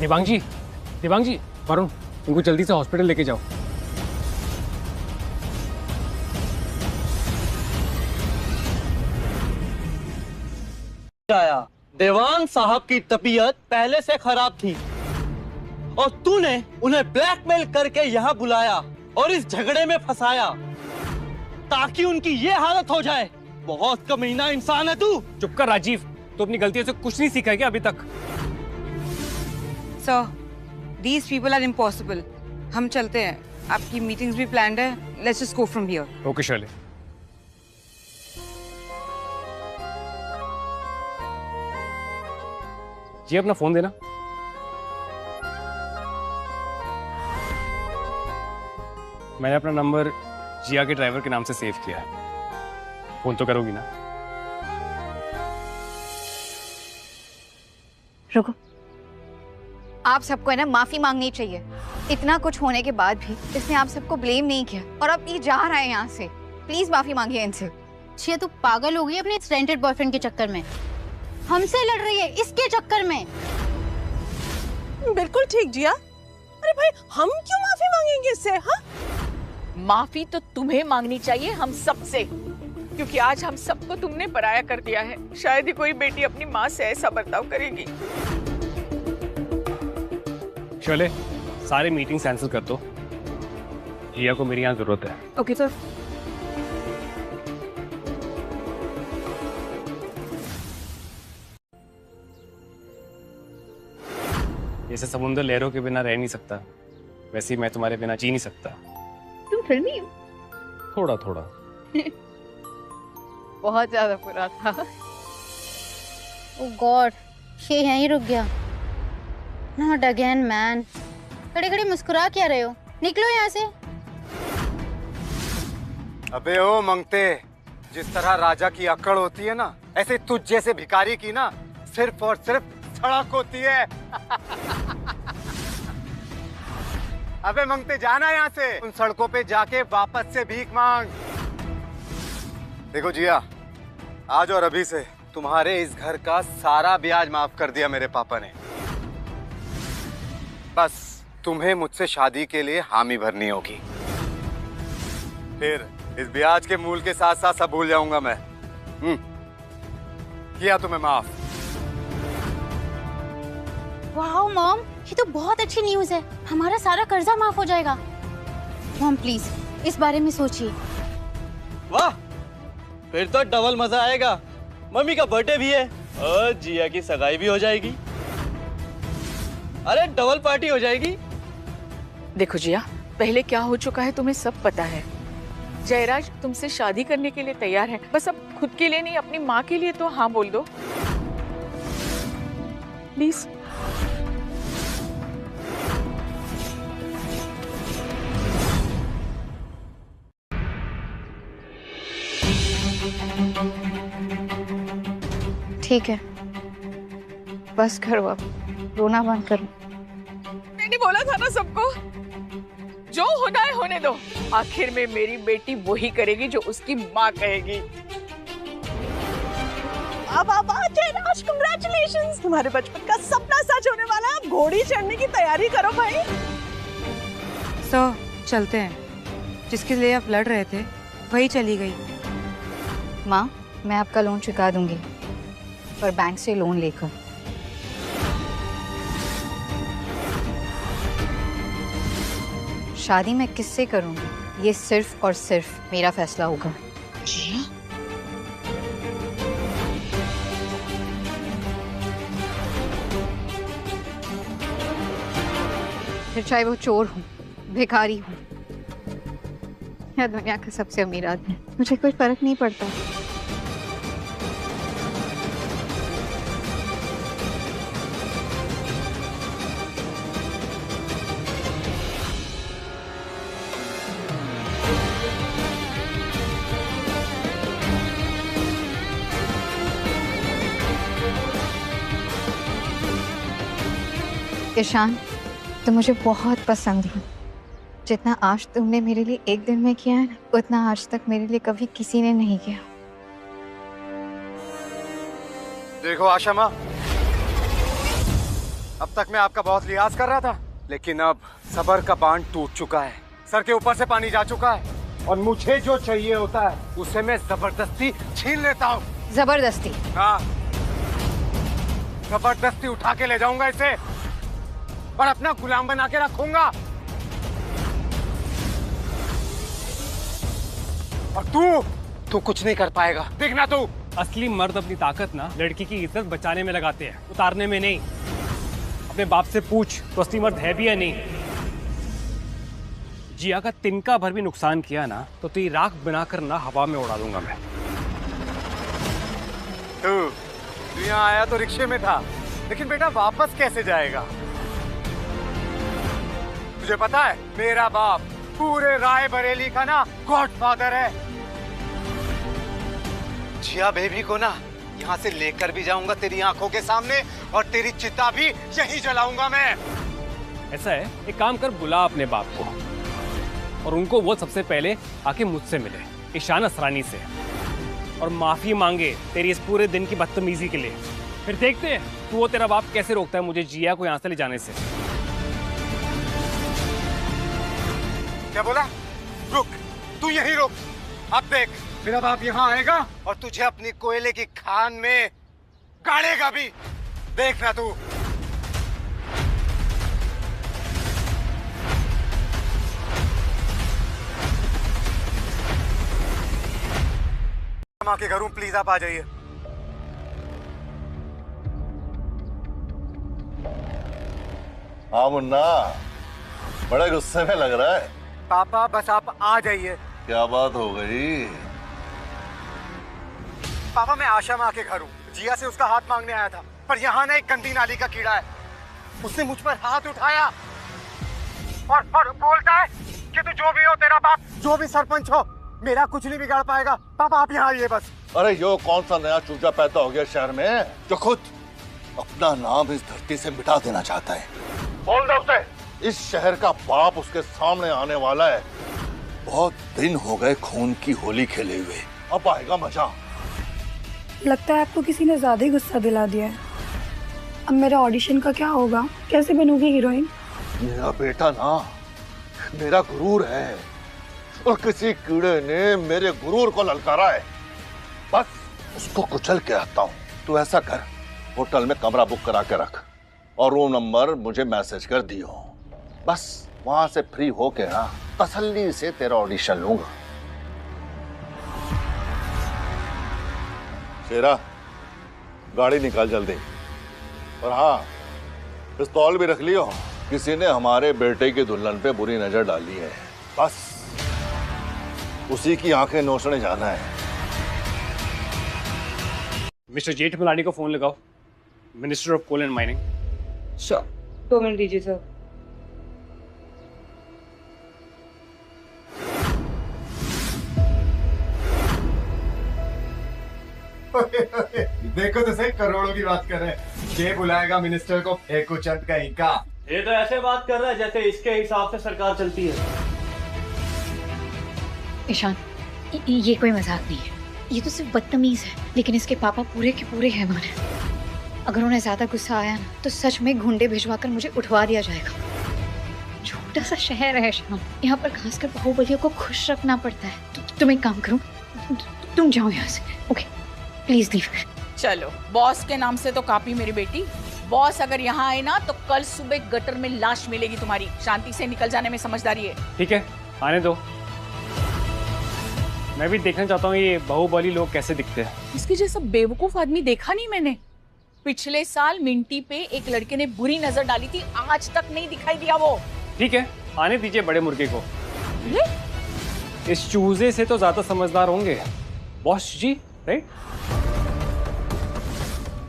देवांग जी, वरुण, इनको जल्दी से हॉस्पिटल लेके जाओ। आया, देवांग साहब की तबीयत पहले से खराब थी और तूने उन्हें ब्लैकमेल करके यहाँ बुलाया और इस झगड़े में फंसाया ताकि उनकी ये हालत हो जाए। बहुत कमीना इंसान है तू। चुप कर राजीव, तो अपनी गलतियों से कुछ नहीं सीखा है क्या अभी तक? Sir, these people are impossible. हम चलते हैं, आपकी मीटिंग्स भी प्लान्ड है। Let's just go from here. Okay Shirley. जी अपना फोन देना। मैंने अपना नंबर जिया के ड्राइवर के नाम से सेव किया है। फोन तो करोगी ना? रुको, आप सबको है ना माफी मांगनी चाहिए। इतना कुछ होने के बाद भी इसने आप सबको ब्लेम नहीं किया और अब ये जा रहा है यहाँ से। प्लीज माफी मांगिए इनसे। छिया, तू पागल हो गई अपने रेंटेड बॉयफ्रेंड के चक्कर में। हमसे लड़ रही है इसके चक्कर में। बिल्कुल ठीक जिया। अरे भाई, हम क्यों माफी मांगेंगे इससे? हाँ, माफी तो तुम्हें मांगनी चाहिए हम सबसे, क्योंकि आज हम सबको तुमने पराया कर दिया है। शायद ही कोई बेटी अपनी माँ से ऐसा बर्ताव करेगी। शर्ले, सारे मीटिंग कैंसिल कर दो। जिया को मेरी यहाँ जरूरत है। Okay sir. जैसे समुद्र लहरों के बिना रह नहीं सकता, वैसे ही मैं तुम्हारे बिना जी नहीं सकता। तुम फिल्मी हो? थोड़ा थोड़ा। बहुत ज्यादा बुरा था। ओह गॉड, ये यहीं रुक गया। Not again man. खड़े खड़े मुस्कुरा क्या रहे हो? निकलो यहाँ से। अबे ओ मंगते, जिस तरह राजा की अक्कड़ होती है ना, ऐसे तुझ जैसे भिखारी की ना सिर्फ और सिर्फ सड़क होती है। अबे मंगते, जाना यहाँ से। उन सड़कों पे जाके वापस से भीख मांग। देखो जिया, आज और अभी से तुम्हारे इस घर का सारा ब्याज माफ कर दिया मेरे पापा ने। बस तुम्हें मुझसे शादी के लिए हामी भरनी होगी, फिर इस ब्याज के मूल के साथ साथ सब भूल जाऊंगा मैं। किया तुम्हें माफ। वाह मॉम, ये तो बहुत अच्छी न्यूज़ है। हमारा सारा कर्जा माफ हो जाएगा। मॉम प्लीज इस बारे में सोचिए। वाह, फिर तो डबल मजा आएगा। मम्मी का बर्थडे भी है और जिया की सगाई भी हो जाएगी। अरे डबल पार्टी हो जाएगी। देखो जिया, पहले क्या हो चुका है तुम्हें सब पता है। जयराज तुमसे शादी करने के लिए तैयार है। बस अब खुद के लिए नहीं, अपनी माँ के लिए तो हाँ बोल दो प्लीज। ठीक है, बस करो अब, रोना बंद करो। मैंने बोला था ना सबको, जो होना है होने दो। आखिर में मेरी बेटी वही करेगी जो उसकी माँ कहेगी। अब जयराज, कांग्रेचुलेशंस, तुम्हारे बचपन का सपना सच होने वाला है। अब घोड़ी चढ़ने की तैयारी करो भाई। सो चलते हैं। जिसके लिए आप लड़ रहे थे वही चली गई। माँ, मैं आपका लोन चुका दूंगी, पर बैंक से लोन लेकर। शादी मैं किससे करूंगी ये सिर्फ और सिर्फ मेरा फैसला होगा। फिर चाहे वो चोर हो, भिखारी हो या दुनिया का सबसे अमीर आदमी, मुझे कोई फर्क नहीं पड़ता। ईशान, तुम मुझे बहुत पसंद हो। जितना आज तुमने मेरे लिए एक दिन में किया है, उतना आज तक मेरे लिए कभी किसी ने नहीं किया। देखो आशा माँ, अब तक मैं आपका बहुत लिहाज कर रहा था, लेकिन अब सबर का बांध टूट चुका है, सर के ऊपर से पानी जा चुका है, और मुझे जो चाहिए होता है उसे मैं जबरदस्ती छीन लेता हूँ। जबरदस्ती? हाँ, जबरदस्ती उठा के ले जाऊंगा इसे और अपना गुलाम बना के रखूंगा। और तू कुछ नहीं कर पाएगा, देखना तू। असली मर्द अपनी ताकत ना लड़की की इज्जत बचाने में लगाते हैं, उतारने में नहीं। अपने बाप से पूछ तो असली मर्द है भी या नहीं। जिया का तिनका भर भी नुकसान किया ना तो तेरी राख बनाकर ना हवा में उड़ा दूंगा मैं। तू यहाँ आया तो रिक्शे में था, लेकिन बेटा वापस कैसे जाएगा? तुझे पता है मेरा बाप पूरे राय बरेली का ना गॉडफादर है। जिया बेबी को ना यहाँ से लेकर भी जाऊंगा तेरी आंखों के सामने, और तेरी चिता भी यहीं जलाऊंगा मैं। ऐसा है, एक काम कर, बुला अपने बाप को और उनको वो सबसे पहले आके मुझसे मिले, ईशान असरानी से, और माफी मांगे तेरी इस पूरे दिन की बदतमीजी के लिए। फिर देखते हैं तू वो तेरा बाप कैसे रोकता है मुझे जिया को यहाँ से ले जाने से। क्या बोला? रुक, तू यहीं रुक। अब देख, मेरा बाप यहाँ आएगा और तुझे अपनी कोयले की खान में गाड़ेगा भी, देखना तू। माँ के घर हूँ, प्लीज आप आ जाइए। हाँ मुन्ना, बड़े गुस्से में लग रहा है। पापा बस आप आ जाइए। क्या बात हो गई? पापा मैं आशा माँ के घर हूँ, जिया से उसका हाथ मांगने आया था, पर यहाँ ना एक गंदी नाली का कीड़ा है, उसने मुझ पर हाथ उठाया और बोलता है कि तू जो भी हो, तेरा बाप जो भी सरपंच हो, मेरा कुछ नहीं बिगाड़ पाएगा। पापा आप यहाँ आइए बस। अरे यो कौन सा नया चूजा पैदा हो गया शहर में जो खुद अपना नाम इस धरती से मिटा देना चाहता है? बोल दो उसे। इस शहर का बाप उसके सामने आने वाला है। बहुत दिन हो गए खून की होली खेले हुए, अब आएगा मजा। लगता है आपको किसी ने ज्यादा ही गुस्सा दिला दिया है। अब मेरा ऑडिशन का क्या होगा? कैसे बनूंगी हीरोइन? मेरा बेटा ना मेरा गुरूर है, और किसी कीड़े ने मेरे गुरूर को ललकारा है। बस उसको कुचल के आता हूँ। तू ऐसा कर, होटल में कमरा बुक करा के रख और रूम नंबर मुझे मैसेज कर दियो। बस वहां से फ्री होके ना तसल्ली से तेरा ऑडिशन लूंगा। शेरा, गाड़ी निकाल जल्दी। और हाँ, पिस्तौल भी रख लियो, किसी ने हमारे बेटे की दुल्हन पे बुरी नजर डाली है। बस उसी की आंखें नोचने जाना है। मिस्टर जेठमलानी को फोन लगाओ, minister of coal and mining. Sure, 2 minute दीजिए सर। देखो तो सही, करोड़ों की बात कर रहे हैं। ये बुलाएगा मिनिस्टर को, फेंको चंद कहीं का। ये तो ऐसे बात कर रहा है जैसे इसके हिसाब से सरकार चलती है। ईशान, ये कोई मजाक नहीं है, ये तो सिर्फ बदतमीज है, लेकिन इसके पापा पूरे के पूरे हैवान हैं। अगर उन्हें ज्यादा गुस्सा आया ना तो सच में गुंडे भिजवाकर मुझे उठवा दिया जाएगा। छोटा सा शहर है ईशान, यहाँ पर खासकर बाहुबलियों को खुश रखना पड़ता है। तुम एक काम करो, तुम जाओ यहाँ से, ओके? Please leave. चलो, बॉस के नाम से तो कापी मेरी बेटी। बॉस अगर यहाँ आए ना तो कल सुबह गटर में लाश मिलेगी तुम्हारी। शांति से निकल जाने में समझदारी है। ठीक है, आने दो। मैं भी देखना चाहता हूँ ये बाहुबली लोग कैसे दिखते हैं। इसके जैसा बेवकूफ आदमी देखा नहीं मैंने। पिछले साल मिंटी पे एक लड़के ने बुरी नजर डाली थी, आज तक नहीं दिखाई दिया वो। ठीक है, आने दीजिए बड़े मुर्गे को। इस चूजे से तो ज्यादा समझदार होंगे बॉस जी, राइट?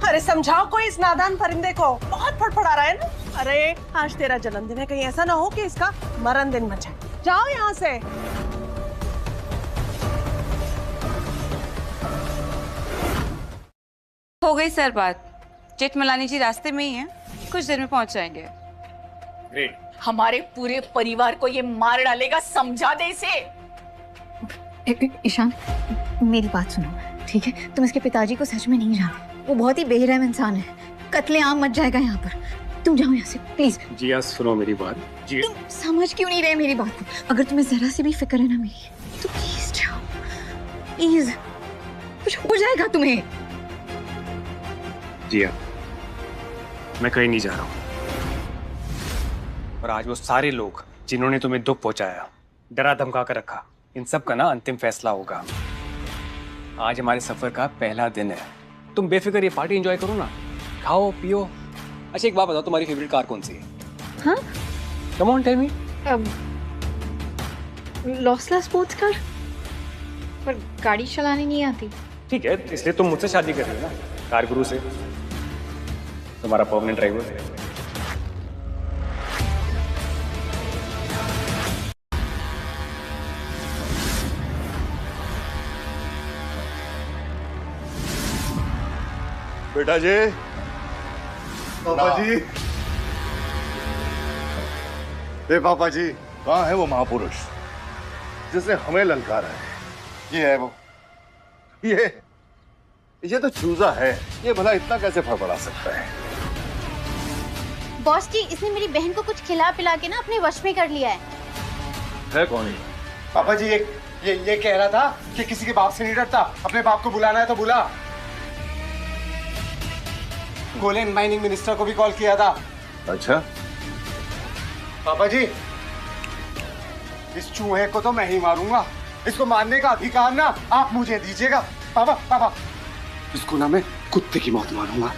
अरे समझाओ कोई इस नादान परिंदे को, बहुत फड़फड़ा रहा है ना। अरे आज तेरा जन्मदिन है, कहीं ऐसा ना हो कि इसका मरण दिन बन जाए। जाओ यहाँ से। हो गई सर बात। जेठमलानी जी रास्ते में ही हैं, कुछ देर में पहुंच जाएंगे। ग्रेट। हमारे पूरे परिवार को ये मार डालेगा, समझा दे इसे। ईशान, मेरी बात सुनो, ठीक है? तुम इसके पिताजी को सच में नहीं जानते, वो बहुत ही बेरहम इंसान है। कत्लेआम मच जाएगा यहाँ पर। तुम जाओ यहाँ से प्लीज। जिया सुनो मेरी बात। जी तुम समझ क्यों नहीं रहे मेरी बात को? अगर तुम्हें जरा सी भी फिक्र है ना मेरी, तो प्लीज जाओ, प्लीज। कुछ हो जाएगा तुम्हें। जिया, मैं कहीं नहीं जा रहा हूँ। और आज वो सारे लोग जिन्होंने तुम्हें दुख पहुंचाया, डरा धमका कर रखा, इन सब का ना अंतिम फैसला होगा। आज हमारे सफर का पहला दिन है। तुम बेफिक्र ये पार्टी एंजॉय करो ना, खाओ पियो। अच्छा एक बात बताओ, तुम्हारी फेवरेट कार कौन सी है? हाँ? Come on tell me. लॉसला स्पोर्ट्स कार, पर गाड़ी चलानी नहीं आती। ठीक है, इसलिए तुम मुझसे शादी कर रही हो ना, कार गुरु से, तुम्हारा परमानेंट ड्राइवर। बेटा जी, पापा जी, ए पापा जी, कहाँ है वो महापुरुष जिसने हमें ललकारा है? ये है वो। ये तो चूजा है, ये भला इतना कैसे फड़फड़ा सकता है? बॉस जी, इसने मेरी बहन को कुछ खिला पिला के ना अपने वश में कर लिया है कौन? पापा जी ये कह रहा था कि किसी के बाप से नहीं डरता, अपने बाप को बुलाना है तो बुला। गोलैंड माइनिंग मिनिस्टर को भी कॉल किया था। अच्छा पापा जी, इस चूहे को तो मैं ही मारूंगा। इसको मारने का अधिकार ना आप मुझे दीजिएगा। पापा, इसको ना मैं कुत्ते की मौत मारूंगा।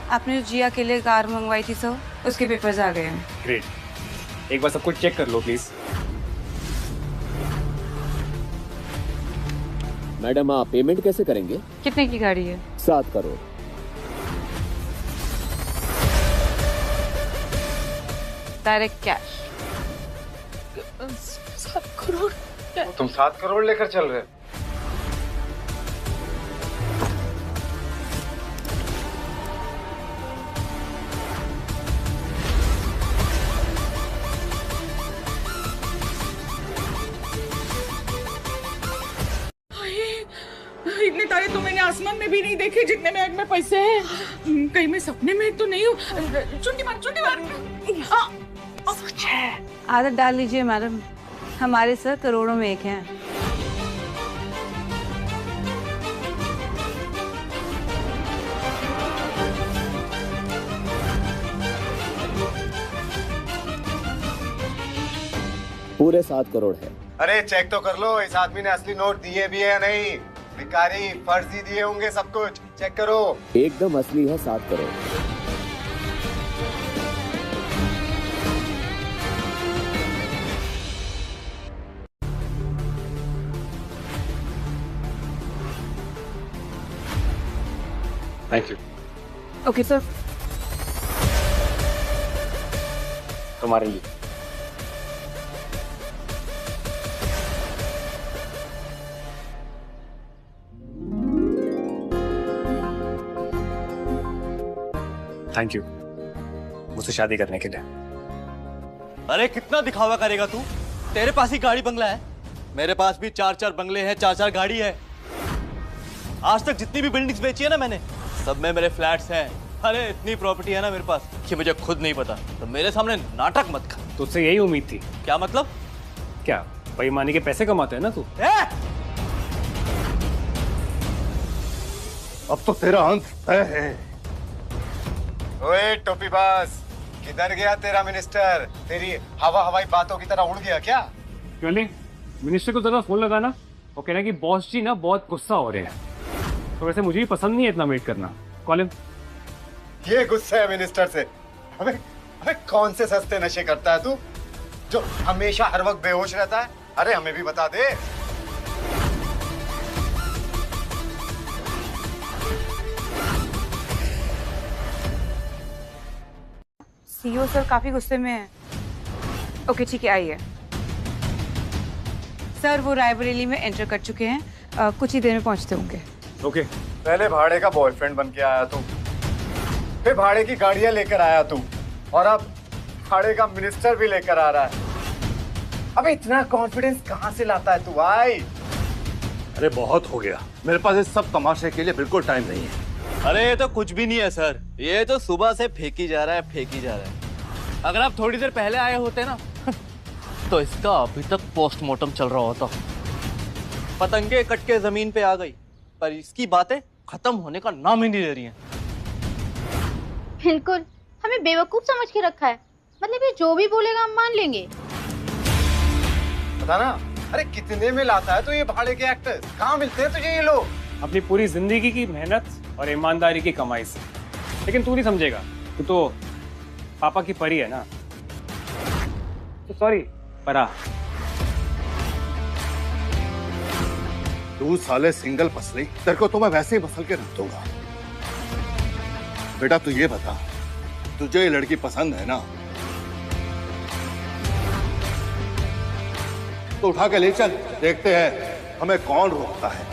आपने जो जिया के लिए कार मंगवाई थी सर, उसके पेपर्स आ गए हैं। ग्रेट, एक बार सब कुछ चेक कर लो प्लीज। मैडम आप पेमेंट कैसे करेंगे? कितने की गाड़ी है? 7 करोड़। Direct cash. 7 करोड़? तुम 7 करोड़ लेकर चल रहे? इतने तारे तो मैंने आसमान में भी नहीं देखे जितने बैग में पैसे हैं। कहीं मैं सपने में तो नहीं हूँ। चुंडी मार। आदत डाल लीजिए मैडम, हमारे सर करोड़ों में एक हैं। पूरे 7 करोड़ है। अरे चेक तो कर लो, इस आदमी ने असली नोट दिए भी है या नहीं। भिखारी फर्जी दिए होंगे सब कुछ, चेक करो। एकदम असली है 7 crore. Thank you. Okay sir. तुम्हारे लिए थैंक यू मुझसे शादी करने के लिए। अरे कितना दिखावा करेगा तू? तेरे पास ही गाड़ी बंगला है, मेरे पास भी 4-4 बंगले हैं, 4-4 गाड़ी है। आज तक जितनी भी बिल्डिंग्स बेची है ना मैंने, सब में मेरे फ्लैट्स हैं। अरे इतनी प्रॉपर्टी है ना मेरे पास कि मुझे खुद नहीं पता। तो मेरे सामने नाटक मत कर। तुझसे यही उम्मीद थी। क्या मतलब? क्या बेईमानी के पैसे कमाते हैं ना तू? अब तो तेरा अंत तय है। ओए टोपीबाज, किधर गया तेरा मिनिस्टर? तेरी हवाई बातों की तरह उड़ गया क्या? क्यों नहीं, मिनिस्टर को जरा फोन लगाना। वो कह रहे हैं कि बॉस जी ना बहुत गुस्सा हो रहे हैं। तो वैसे मुझे भी पसंद नहीं है इतना वेट करना। कॉलिन, ये गुस्सा है मिनिस्टर से? अबे अबे कौन से सस्ते नशे करता है तू जो हमेशा हर वक्त बेहोश रहता है? अरे हमें भी बता दे। सीईओ सर काफी गुस्से में है। ओके ठीक है, आइए। सर वो रायबरेली में एंटर कर चुके हैं, कुछ ही देर में पहुंचते होंगे। ओके। पहले भाड़े का बॉयफ्रेंड बन के आया तू, फिर भाड़े की गाड़ियां लेकर आया तू, और अब भाड़े का मिनिस्टर भी लेकर आ रहा है। अबे इतना कॉन्फिडेंस कहां से लाता है तू भाई? अरे बहुत हो गया, मेरे पास इस सब तमाशे के लिए बिल्कुल टाइम नहीं है। अरे ये तो कुछ भी नहीं है सर, ये तो सुबह से फेंकी जा रहा है, फेंकी जा रहा है। अगर आप थोड़ी देर पहले आए होते ना तो इसका अभी तक पोस्टमार्टम चल रहा होता। पतंगे कट के जमीन पे आ गई, पर इसकी बातें खत्म होने का नाम ही नहीं ले रही हैं। बिल्कुल, हमें बेवकूफ समझ के रखा है। मतलब ये जो भी बोलेगा हम मान लेंगे। पता ना, अरे कितने में लाता है तो ये भाड़े के एक्टर्स? कहाँ मिलते हैं तुझे ये लोग? अपनी पूरी जिंदगी की मेहनत और ईमानदारी की कमाई से। लेकिन तू नहीं समझेगा, तू तो पापा की परी है ना। तो सॉरी परा। तू साले सिंगल पसली, तेरे को तो मैं वैसे ही बसल के रख दूंगा। बेटा तू ये बता, तुझे ये लड़की पसंद है ना? तो उठा के ले चल, देखते हैं हमें कौन रोकता है।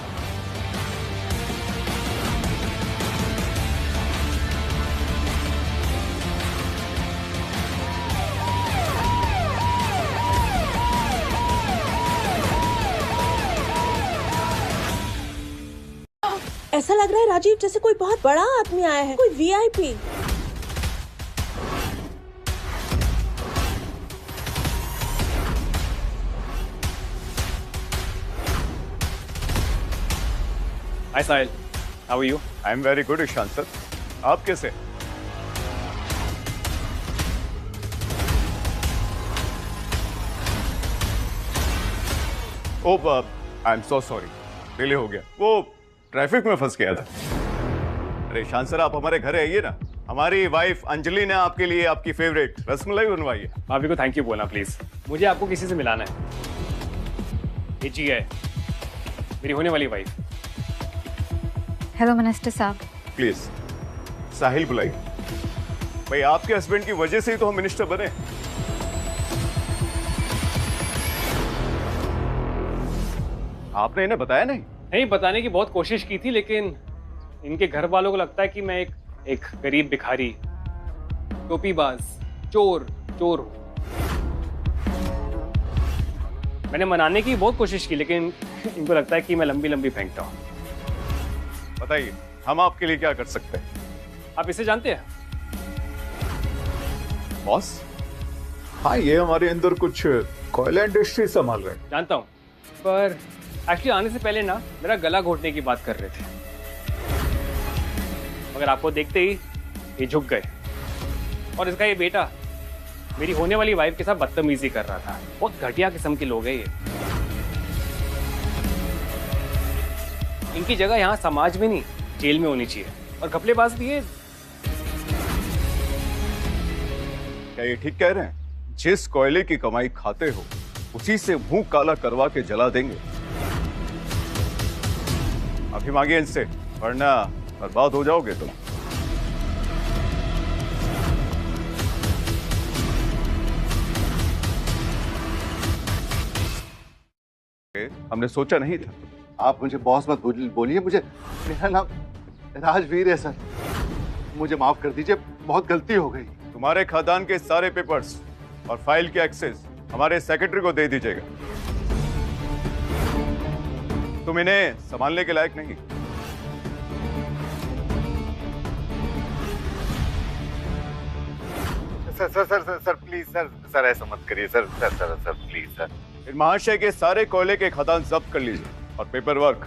ऐसा लग रहा है राजीव जैसे कोई बहुत बड़ा आदमी आया है, कोई VIP. Hi Sahil, how are you? I am very good Ishaan sir, आप कैसे? Oh I am so sorry, delay हो गया, वो ट्रैफिक में फंस गया था। अरे ईशान सर आप हमारे घर आइए ना, हमारी वाइफ अंजलि ने आपके लिए आपकी फेवरेट रसमलाई बनवाई है। भाभी को थैंक यू बोलना प्लीज, मुझे आपको किसी से मिलाना है। ये जी है मेरी होने वाली वाइफ। हेलो मिनिस्टर साहब। प्लीज साहिल बुलाइए। भाई आपके हस्बैंड की वजह से ही तो हम मिनिस्टर बने। आपने इन्हें बताया नहीं? नहीं, बताने की बहुत कोशिश की थी, लेकिन इनके घर वालों को लगता है कि मैं एक गरीब भिखारी, टोपीबाज, चोर हूं। मैंने मनाने की बहुत कोशिश की, लेकिन इनको लगता है कि मैं लंबी लंबी फेंकता हूं। बताइए हम आपके लिए क्या कर सकते हैं? आप इसे जानते हैं? बॉस? हाँ, ये हमारे अंदर कुछ कोयला इंडस्ट्री संभाल रहे हैं। जानता हूं, पर एक्चुअली आने से पहले ना मेरा गला घोटने की बात कर रहे थे, मगर आपको देखते ही ये झुक गए। और इसका ये बेटा मेरी होने वाली वाइफ के साथ बदतमीजी कर रहा था। बहुत घटिया किस्म के लोग हैं ये। इनकी जगह यहाँ समाज में नहीं, जेल में होनी चाहिए। और घपलेबाज भी है। क्या ये ठीक कह रहे हैं? जिस कोयले की कमाई खाते हो उसी से मुंह काला करवा के जला देंगे। अभी मांगिए इनसे, वरना बर्बाद हो जाओगे तुम। हमने सोचा नहीं था। आप मुझे बॉस मत बोलिए, मुझे मेरा नाम राजवीर है सर। मुझे माफ कर दीजिए, बहुत गलती हो गई। तुम्हारे खादान के सारे पेपर्स और फाइल की एक्सेस हमारे सेक्रेटरी को दे दीजिएगा। तुम इन्हें संभालने के लायक नहीं। सर प्लीज सर ऐसा मत करिए सर प्लीज सर। इन महाशय के सारे कोयले के खदान जब्त कर लीजिए और पेपर वर्क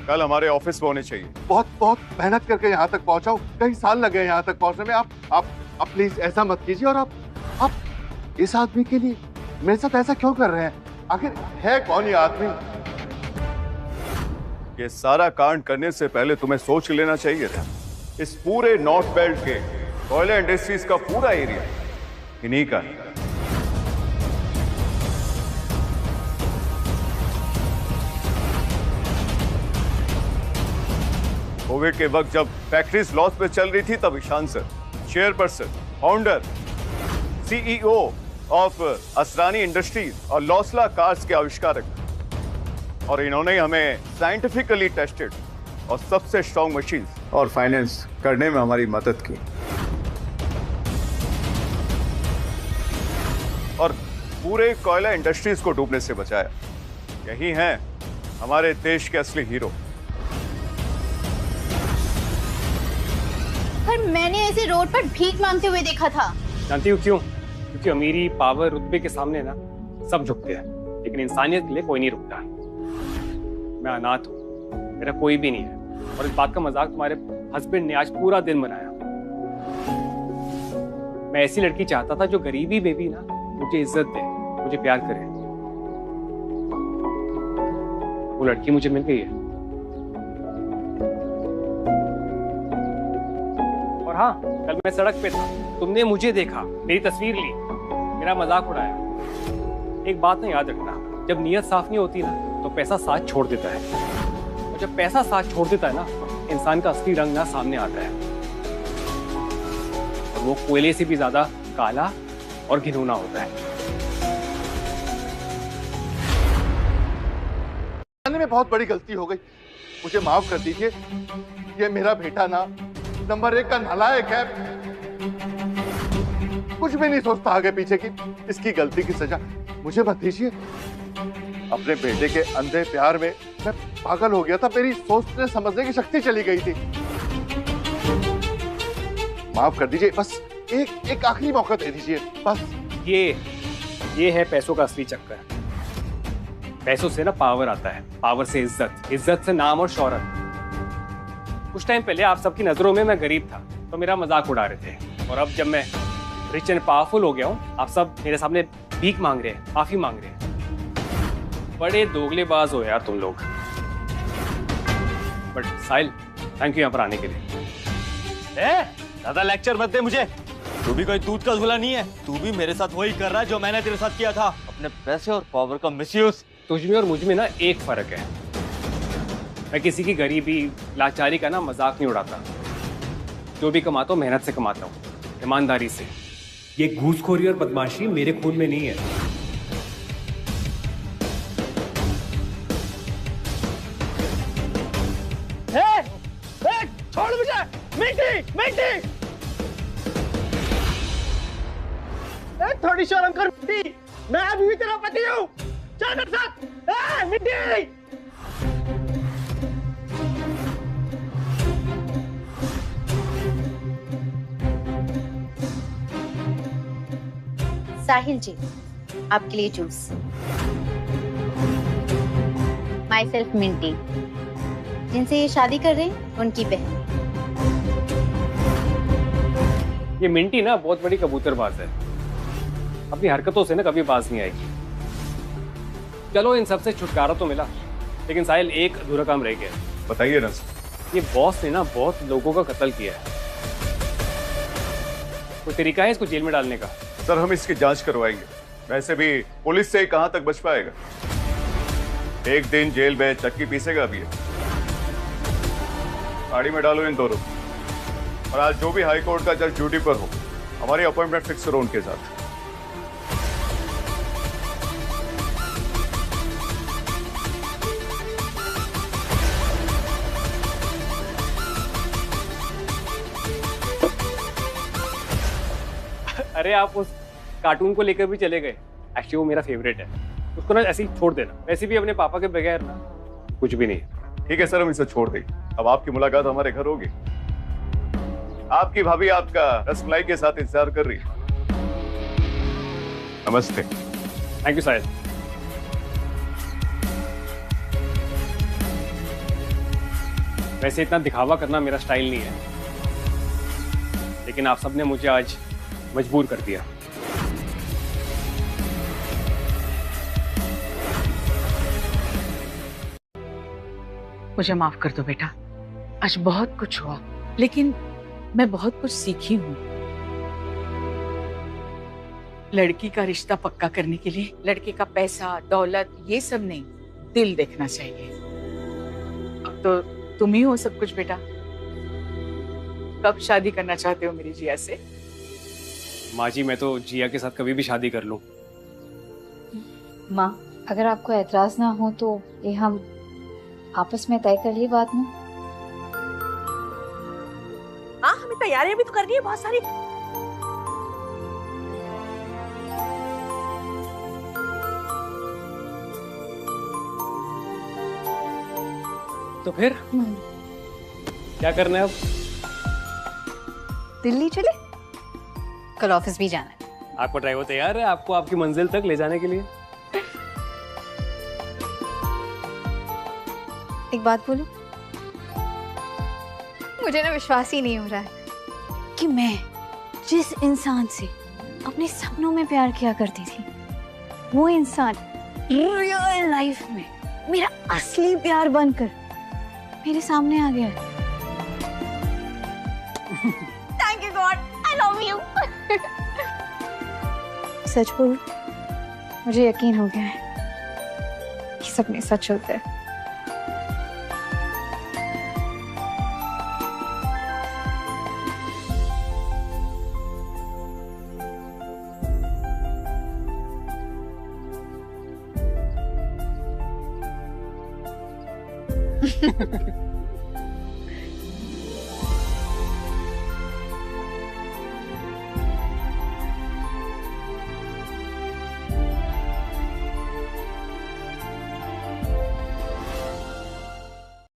कल हमारे ऑफिस में होने चाहिए। बहुत मेहनत करके यहाँ तक पहुँचा हूँ, कई साल लगे यहाँ तक पहुँचने में। आप प्लीज ऐसा मत कीजिए। और आप इस आदमी के लिए मेरे साथ ऐसा क्यों कर रहे हैं? आखिर है कौन ये आदमी? ये सारा कांड करने से पहले तुम्हें सोच लेना चाहिए था। इस पूरे नॉर्थ बेल्ट के कोयला इंडस्ट्रीज का पूरा एरिया इन्हीं का है। कोविड के वक्त जब फैक्ट्रीज लॉस पे चल रही थी, तब Ishaan sir chairperson, founder, CEO of Asrani industries और लॉसला कार्स के आविष्कारक, और इन्होंने हमें साइंटिफिकली टेस्टेड और सबसे स्ट्रॉन्ग मशीन और फाइनेंस करने में हमारी मदद की और पूरे कोयला इंडस्ट्रीज को डूबने से बचाया। यही हैं हमारे देश के असली हीरो। पर मैंने ऐसे रोड पर भीख मांगते हुए देखा था। जानती हूँ क्यों? क्योंकि अमीरी, पावर, रुतबे के सामने ना सब झुकते हैं, लेकिन इंसानियत के लिए कोई नहीं रुकता। मैं अनाथ हूँ, मेरा कोई भी नहीं है, और इस बात का मजाक तुम्हारे हस्बैंड ने आज पूरा दिन बनाया। मैं ऐसी लड़की चाहता था जो गरीबी में भी ना मुझे इज्जत दे, मुझे प्यार करे। वो लड़की मुझे मिल गई है। और हाँ, कल मैं सड़क पे था, तुमने मुझे देखा, मेरी तस्वीर ली, मेरा मजाक उड़ाया। एक बात ना याद रखना, जब नीयत साफ नहीं होती ना तो पैसा साथ छोड़ देता है, और जब पैसा साथ छोड़ देता है ना, इंसान का असली रंग ना सामने आता है, और वो कोयले से भी ज्यादा काला और घिनौना होता है। में बहुत बड़ी गलती हो गई, मुझे माफ कर दीजिए। ये मेरा बेटा ना नंबर 1 का नालायक है, कुछ भी नहीं सोचता आगे पीछे की। इसकी गलती की सजा मुझे मत दीजिए। अपने बेटे के अंधे प्यार में मैं पागल हो गया था, मेरी सोचने समझने की शक्ति चली गई थी। माफ कर दीजिए, बस एक आखिरी मौका दे दीजिए बस। ये है पैसों का असली चक्कर। पैसों से ना पावर आता है, पावर से इज्जत, इज्जत से नाम और शौहरत। कुछ टाइम पहले आप सबकी नजरों में मैं गरीब था तो मेरा मजाक उड़ा रहे थे, और अब जब मैं रिच एंड पावरफुल हो गया हूँ, आप सब मेरे सामने भीख मांग रहे हैं, माफी मांग रहे हैं। बड़े दोगलेबाज हो यार तुम लोग। बट साहिल, थैंक यू यहाँ पर आने के लिए। ज्यादा लेक्चर मत दे मुझे। तू भी कोई दूध का झूला नहीं है, तू भी मेरे साथ वही कर रहा है जो मैंने तेरे साथ किया था, अपने पैसे और पावर का मिसयूज। तुझ में और मुझ में ना एक फर्क है, मैं किसी की गरीबी, लाचारी का ना मजाक नहीं उड़ाता। जो भी कमाता हूँ मेहनत से कमाता हूँ, ईमानदारी से। ये घूसखोरी और बदमाशी मेरे खून में नहीं है। छोड़ मुझे, मिट्टी मिट्टी। थोड़ी शर्म कर मिट्टी, मैं अभी भी तेरा पति हूँ। चल मेरे साथ। मिट्टी। साहिल जी, आपके लिए जूस। माई सेल्फ मिंटी, जिनसे ये शादी कर रहे हैं उनकी बहन। ये मिंटी ना बहुत बड़ी कबूतरबाज है, अपनी हरकतों से ना कभी बाज नहीं आएगी। चलो इन सबसे छुटकारा तो मिला, लेकिन साहिल एक अधूरा काम रह गया। बताइए ना। ये बॉस ने ना बहुत लोगों का कत्ल किया है, कोई तरीका है इसको जेल में डालने का? सर हम इसकी जांच करवाएंगे, वैसे भी पुलिस से कहां तक बच पाएगा। एक दिन जेल में चक्की पीसेगा अभी। गाड़ी में डालो इन दोनों, और आज जो भी हाई कोर्ट का जज ड्यूटी पर हो, हमारी अपॉइंटमेंट फिक्स करो उनके साथ। अरे आप उस कार्टून को लेकर भी चले गए। एक्चुअली वो मेरा फेवरेट है, उसको ना ऐसे ही छोड़ देना। वैसे भी अपने पापा के बगैर ना कुछ भी नहीं। ठीक है सर, हम इसे छोड़ दें। अब आपकी मुलाकात हमारे घर होगी। आपकी भाभी आपका रसमलाई के साथ इंतजार कर रही है। नमस्ते। थैंक यू साहिल। वैसे इतना दिखावा करना मेरा स्टाइल नहीं है, लेकिन आप सबने मुझे आज मजबूर कर दिया। मुझे माफ कर दो बेटा, आज बहुत कुछ हुआ, लेकिन मैं बहुत कुछ सीखी हूँ। लड़की का रिश्ता पक्का करने के लिए लड़के का पैसा दौलत ये सब नहीं, दिल देखना चाहिए। अब तो तुम ही हो सब कुछ बेटा। कब शादी करना चाहते हो मेरी जिया से? माँ जी, मैं तो जिया के साथ कभी भी शादी कर लूं। माँ, अगर आपको एतराज ना हो तो ये हम आपस में तय कर लिए बाद में। हाँ, हमें तैयारियां भी तो करनी है बहुत सारी। तो फिर क्या करना है अब? दिल्ली चले, कल ऑफिस भी जाना है। आपका ड्राइवर तैयार है आपको आपकी मंजिल तक ले जाने के लिए? एक बात बोलूं, मुझे ना विश्वास ही नहीं हो रहा है कि मैं जिस इंसान से अपने सपनों में प्यार किया करती थी, वो इंसान रियल लाइफ में मेरा असली प्यार बनकर मेरे सामने आ गया है। Thank you God, I love you. सच बोलूं, मुझे यकीन हो गया है कि सपने सच होते हैं।